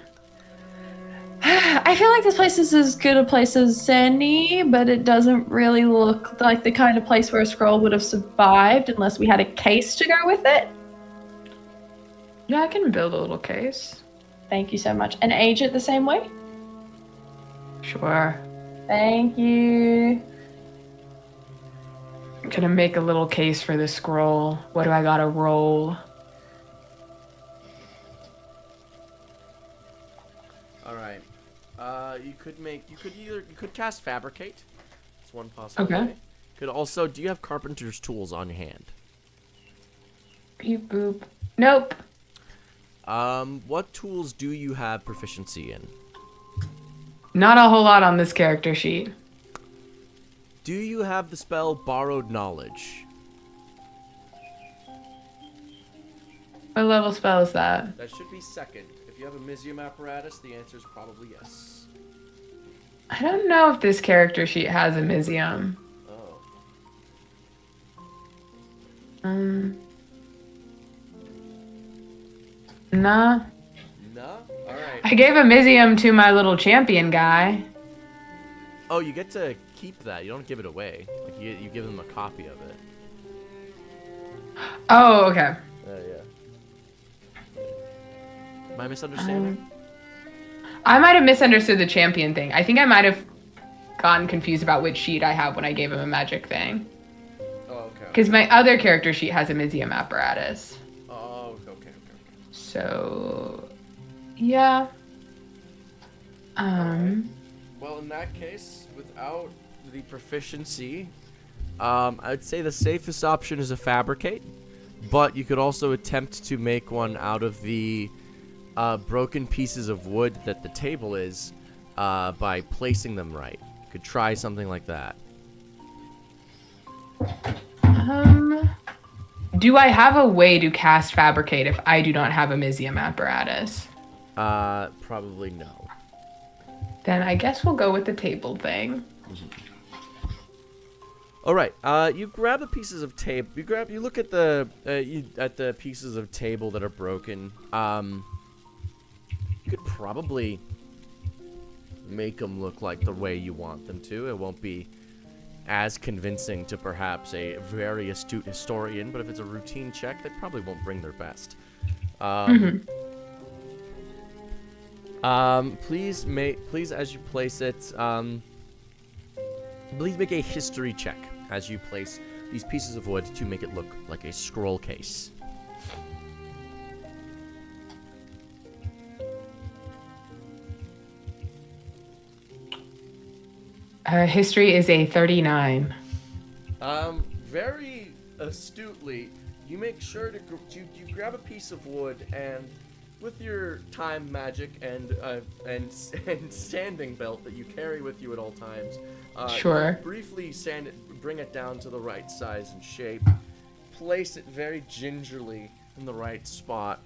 I feel like this place is as good a place as any, but it doesn't really look like the kind of place where a scroll would have survived unless we had a case to go with it. Yeah, I can build a little case. Thank you so much. And age it the same way? Sure. Thank you. I'm gonna make a little case for the scroll. What do I gotta roll? All right. You could cast fabricate. It's one possible way. Could also, do you have carpenter's tools on your hand? Beep boop. Nope. What tools do you have proficiency in? Not a whole lot on this character sheet. Do you have the spell Borrowed Knowledge? What level spell is that? That should be second. If you have a Mizium apparatus, the answer is probably yes. I don't know if this character sheet has a Mizium. Oh. Nah. No? Alright. I gave a Mizium to my little champion guy. Oh, you get to keep that. You don't give it away. Like you give them a copy of it. Oh, okay. Yeah. Am I misunderstanding? I might have misunderstood the champion thing. I think I might have gotten confused about which sheet I have when I gave him a magic thing. Oh, okay. Because my other character sheet has a Mizium apparatus. Oh, okay. So, yeah. Well, in that case, without the proficiency, I'd say the safest option is a fabricate, but you could also attempt to make one out of the broken pieces of wood that the table is by placing them right. You could try something like that. Do I have a way to cast fabricate if I do not have a Mizium apparatus? Probably no. Then I guess we'll go with the table thing. All right. You grab the pieces of table. You look at the pieces of table that are broken. You could probably make them look like the way you want them to. It won't be as convincing to perhaps a very astute historian, but if it's a routine check, they probably won't bring their best. Please, as you place it, please make a history check as you place these pieces of wood to make it look like a scroll case. History is a 39. Very astutely, you make sure to you grab a piece of wood and with your time magic and sanding belt that you carry with you at all times, Sure. you briefly sand it, bring it down to the right size and shape, place it very gingerly in the right spot,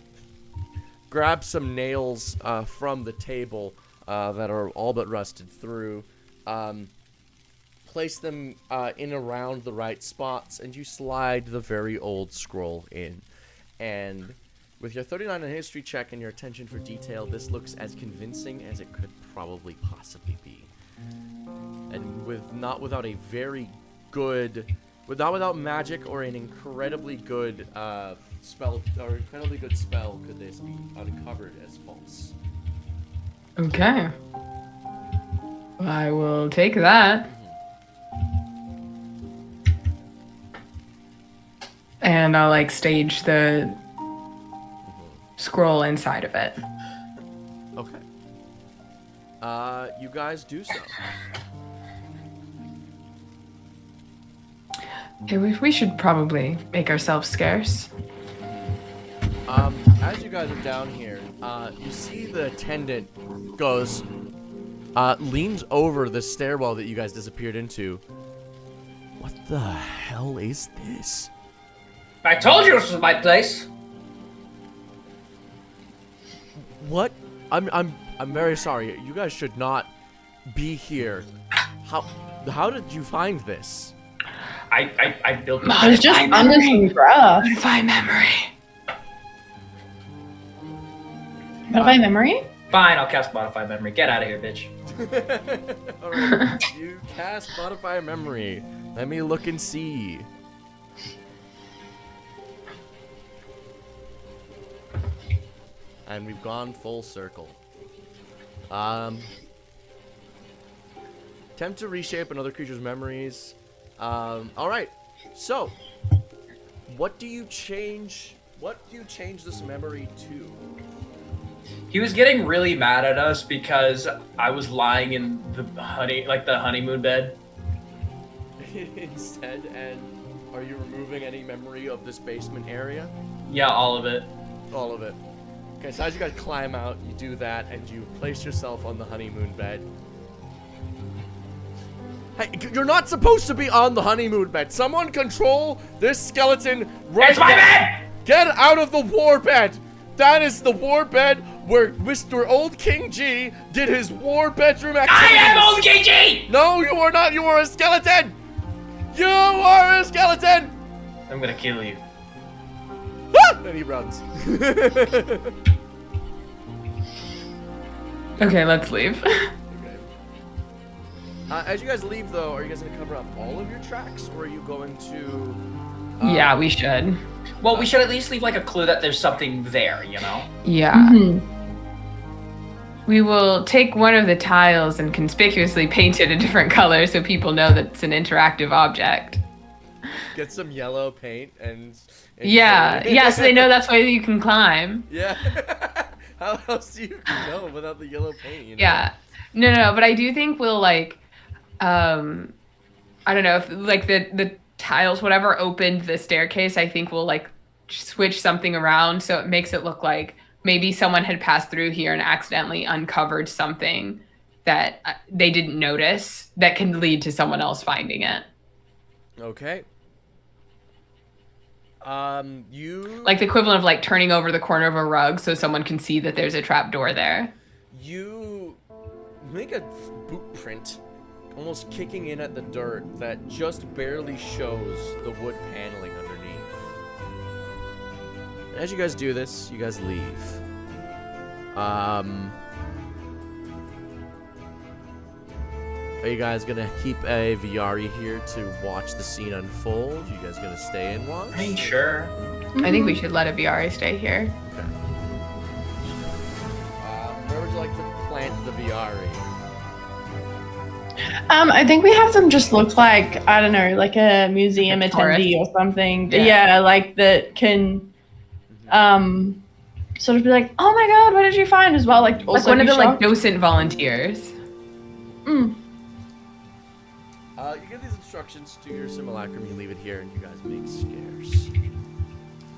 grab some nails from the table that are all but rusted through, place them in around the right spots, and you slide the very old scroll in. And with your 39 in history check and your attention for detail, this looks as convincing as it could probably possibly be. And without a very good, without magic or an incredibly good spell could this be uncovered as false. Okay. I will take that. And I'll like stage the scroll inside of it. Okay. You guys do so. Okay, we should probably make ourselves scarce. As you guys are down here, you see the attendant leans over the stairwell that you guys disappeared into. What the hell is this? I told you this was my place. What? I'm very sorry. You guys should not be here. How did you find this? I built it. I was just under some grass. Modify memory. Modify memory? Fine, I'll cast Modify Memory. Get out of here, bitch. Alright, you cast Modify Memory. Let me look and see. And we've gone full circle. Attempt to reshape another creature's memories. Alright, so what do you change this memory to? He was getting really mad at us because I was lying in the honeymoon bed. Instead, and are you removing any memory of this basement area? Yeah, all of it. All of it. Okay, so as you guys climb out, you do that, and you place yourself on the honeymoon bed. Hey, you're not supposed to be on the honeymoon bed. Someone control this skeleton right It's my now. bed! Get out of the war bed! That is the war bed where Mr. Old King G did his war bedroom activities. I am Old King G! No, you are not. You are a skeleton. You are a skeleton. I'm gonna kill you. Ah! And he runs. Okay, let's leave. Okay. As you guys leave, though, are you guys gonna cover up all of your tracks, or are you going to? Yeah, we should. Well, we should at least leave like a clue that there's something there, you know? Yeah. We will take one of the tiles and conspicuously paint it a different color so people know that it's an interactive object. Get some yellow paint and Yeah, so they know that's why you can climb. Yeah. How else do you know without the yellow paint? You know? Yeah. No, but I do think we'll like, I don't know if like the tiles, whatever opened the staircase, I think we'll like switch something around so it makes it look like maybe someone had passed through here and accidentally uncovered something that they didn't notice that can lead to someone else finding it. Okay. You Like the equivalent of like turning over the corner of a rug so someone can see that there's a trap door there. You make a boot print, almost kicking in at the dirt that just barely shows the wood paneling underneath. And as you guys do this, you guys leave. Are you guys gonna keep a Viari here to watch the scene unfold? You guys gonna stay and watch? I mean, sure. I think we should let a Viari stay here. Okay. Where would you like to plant the Viari? I think we have them just look like, I don't know, like a museum Like a tourist? attendee or something. Yeah. Yeah, like that can sort of be like, oh my god, what did you find as well? Like also Like one of be the like shocked. docent volunteers. You give these instructions to your simulacrum, you leave it here, and you guys make scarce.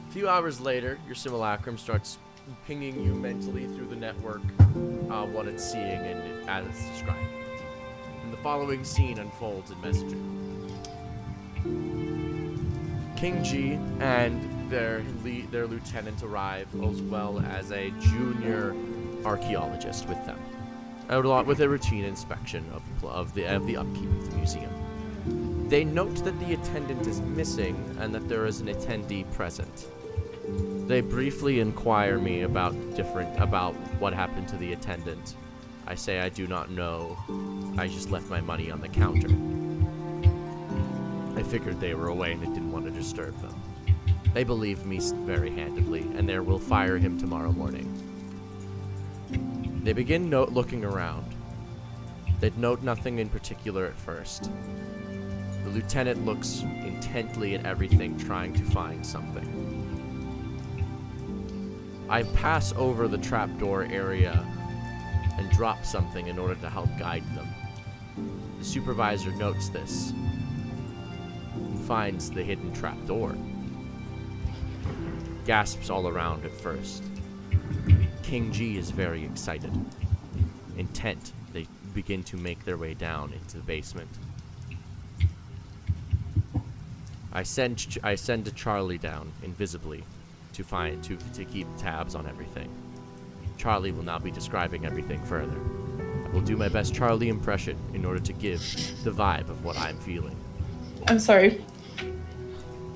A few hours later, your simulacrum starts pinging you mentally through the network what it's seeing and as it's described. And the following scene unfolds in messaging. King G and their lieutenant arrive, as well as a junior archaeologist with them, with a routine inspection of the upkeep of the museum. They note that the attendant is missing and that there is an attendee present. They briefly inquire me about what happened to the attendant. I say I do not know. I just left my money on the counter. I figured they were away and I didn't want to disturb them. They believe me very handedly, and they will fire him tomorrow morning. They begin looking around. They note nothing in particular at first. The lieutenant looks intently at everything, trying to find something. I pass over the trapdoor area and drop something in order to help guide them. The supervisor notes this and finds the hidden trapdoor. Gasps all around at first. King G is very excited. Intent, they begin to make their way down into the basement. I send Charlie down invisibly to keep tabs on everything. Charlie will now be describing everything further. I will do my best Charlie impression in order to give the vibe of what I'm feeling. I'm sorry.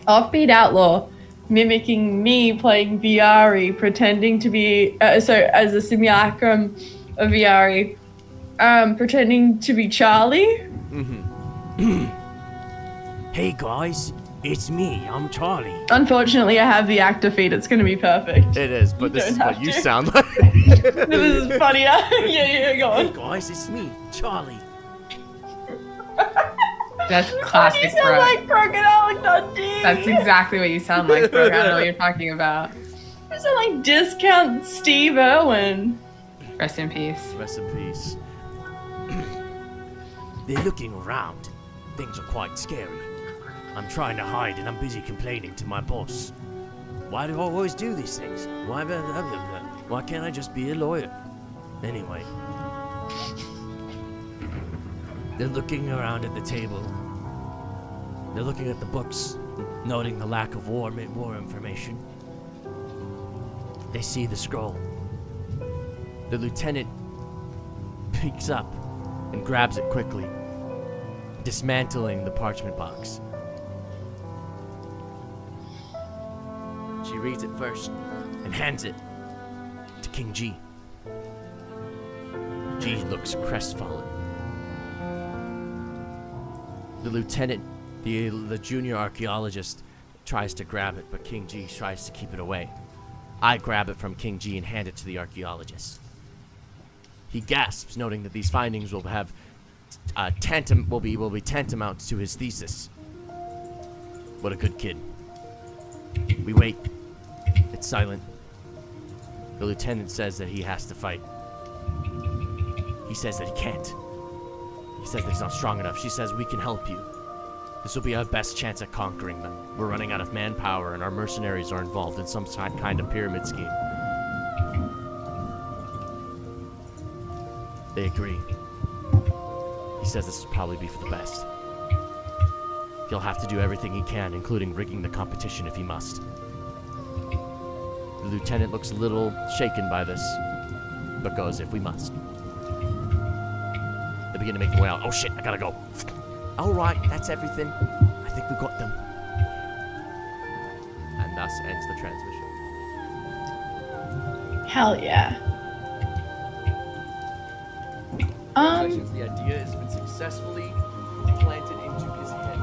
Offbeat Outlaw, mimicking me playing Viari, pretending to be as a simulacrum of Viari, pretending to be Charlie. Hey guys, it's me, I'm Charlie. Unfortunately, I have the actor feed. It's gonna be perfect. It is, but this don't is what have you to. sound like. This is funnier. yeah, go Hey on. guys, it's me, Charlie. That's You classic, sound bro. like Crocodile Dundee. That's exactly what you sound like, bro. I don't know what you're talking about. You sound like Discount Steve Irwin. Rest in peace. Rest in peace. They're looking around. Things are quite scary. I'm trying to hide and I'm busy complaining to my boss. Why do I always do these things? Why can't I just be a lawyer? Anyway. They're looking around at the table. They're looking at the books, noting the lack of war information. They see the scroll. The lieutenant peeks up and grabs it quickly, dismantling the parchment box. She reads it first and hands it to King G. G looks crestfallen. The lieutenant, the junior archaeologist, tries to grab it, but King G tries to keep it away. I grab it from King G and hand it to the archaeologist. He gasps, noting that these findings will have will be tantamount to his thesis. What a good kid. We wait. It's silent. The lieutenant says that he has to fight. He says that he can't. He says that he's not strong enough. She says we can help you. This will be our best chance at conquering them. We're running out of manpower and our mercenaries are involved in some kind of pyramid scheme. They agree. He says this will probably be for the best. He'll have to do everything he can, including rigging the competition if he must. The lieutenant looks a little shaken by this, but goes, if we must. They begin to make their way out. Oh shit, I gotta go. Alright, that's everything. I think we got them. And thus ends the transmission. Hell yeah. Congratulations, the idea has been successfully planted into his head.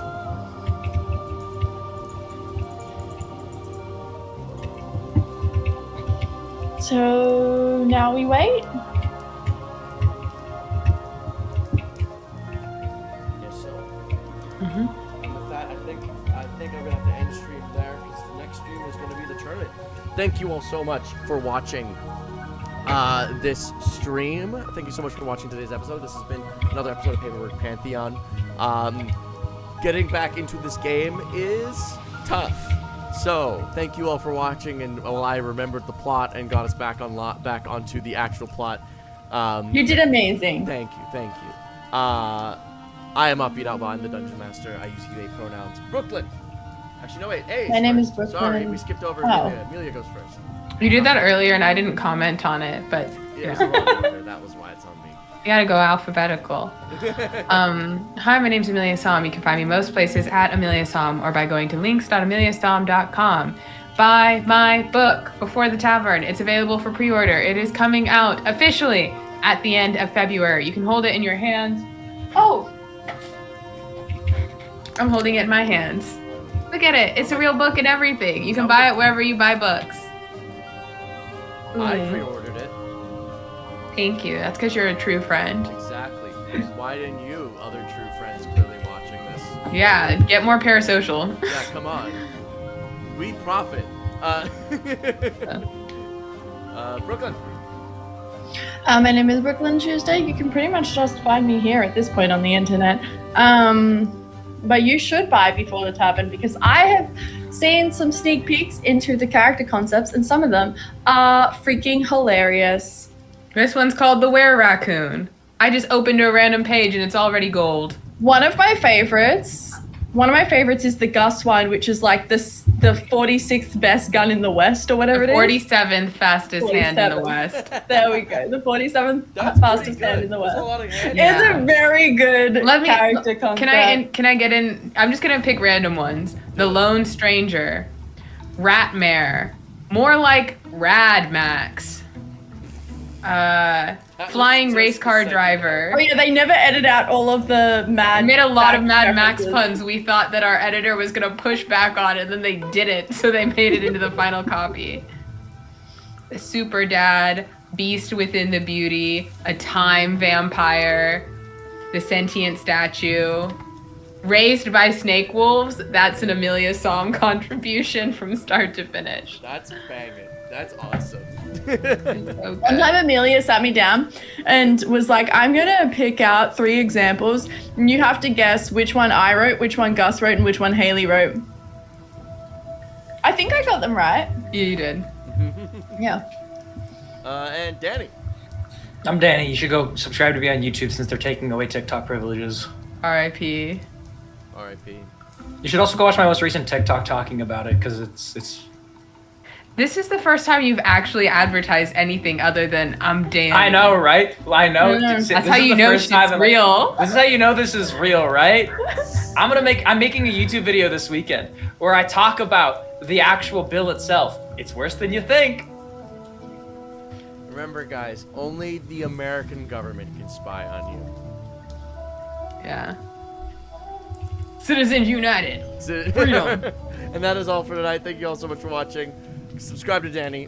So now we wait. Yes, sir. Mm-hmm. And with that, I think I'm gonna have to end stream there because the next stream is gonna be the tournament. Thank you all so much for watching this stream. Thank you so much for watching today's episode. This has been another episode of Paperwork Pantheon. Getting back into this game is tough. So, thank you all for watching, and I remembered the plot and got us back onto the actual plot. You did amazing. Thank you. I am Upbeat Outline, the Dungeon Master. I use he, they pronouns. Brooklyn. Actually, no, wait. A My name is first. Brooklyn. Sorry, we skipped over Oh. Amelia. Amelia goes first. You did that earlier, and I didn't comment on it, but Yeah, it's the wrong order. That was why it's on me. we gotta go alphabetical. Hi, my name's Amelia Som. You can find me most places at Amelia Som or by going to links.ameliasom.com. Buy my book, Before the Tavern. It's available for pre-order. It is coming out officially at the end of February. You can hold it in your hands. Oh! I'm holding it in my hands. Look at it. It's a real book and everything. You can buy it wherever you buy books. I Mm. pre-ordered it. Thank you. That's because you're a true friend. Exactly. Why didn't you, other true friends clearly watching this? Yeah, get more parasocial. Yeah, come on. We profit. Brooklyn. My name is Brooklyn Tuesday. You can pretty much just find me here at this point on the internet. But you should buy Before the Tavern because I have seen some sneak peeks into the character concepts, and some of them are freaking hilarious. This one's called The Were Raccoon. I just opened a random page and it's already gold. One of my favorites is the Gus one, which is like the 46th best gun in the West or whatever The it is. 47th fastest hand in the 47th. West. There we go. The 47th That's fastest pretty hand good. in the There's West. a lot of hands. Yeah. It's a very good Let me. character concept. Can I get in? I'm just gonna pick random ones. The Lone Stranger, Ratmare, more like Rad Max. Flying just race a car second. driver. Oh yeah, they never edit out all of the Mad. I made a lot of Mad Max references. puns. We thought that our editor was gonna push back on it, and then they didn't, so they made it into the final copy. The Super Dad, Beast Within the Beauty, a Time Vampire, the Sentient Statue, Raised by Snake Wolves. That's an Amelia Som contribution from start to finish. That's banging. That's awesome. So One good. time Amelia sat me down and was like, I'm gonna pick out 3 examples and you have to guess which one I wrote, which one Gus wrote, and which one Haley wrote. I think I got them right. Yeah, you did. Yeah. And Danny. I'm Danny. You should go subscribe to me on YouTube since they're taking away TikTok privileges. R.I.P. R.I.P. You should also go watch my most recent TikTok talking about it because it's. This is the first time you've actually advertised anything other than I'm Danny. I know, right? I know. Yeah. This That's is how you the know first shit's time I'm like, real. this is how you know this is real, right? I'm making a YouTube video this weekend where I talk about the actual bill itself. It's worse than you think. Remember, guys, only the American government can spy on you. Yeah. Citizens United. So- Freedom. And that is all for tonight. Thank you all so much for watching. Subscribe to Danny.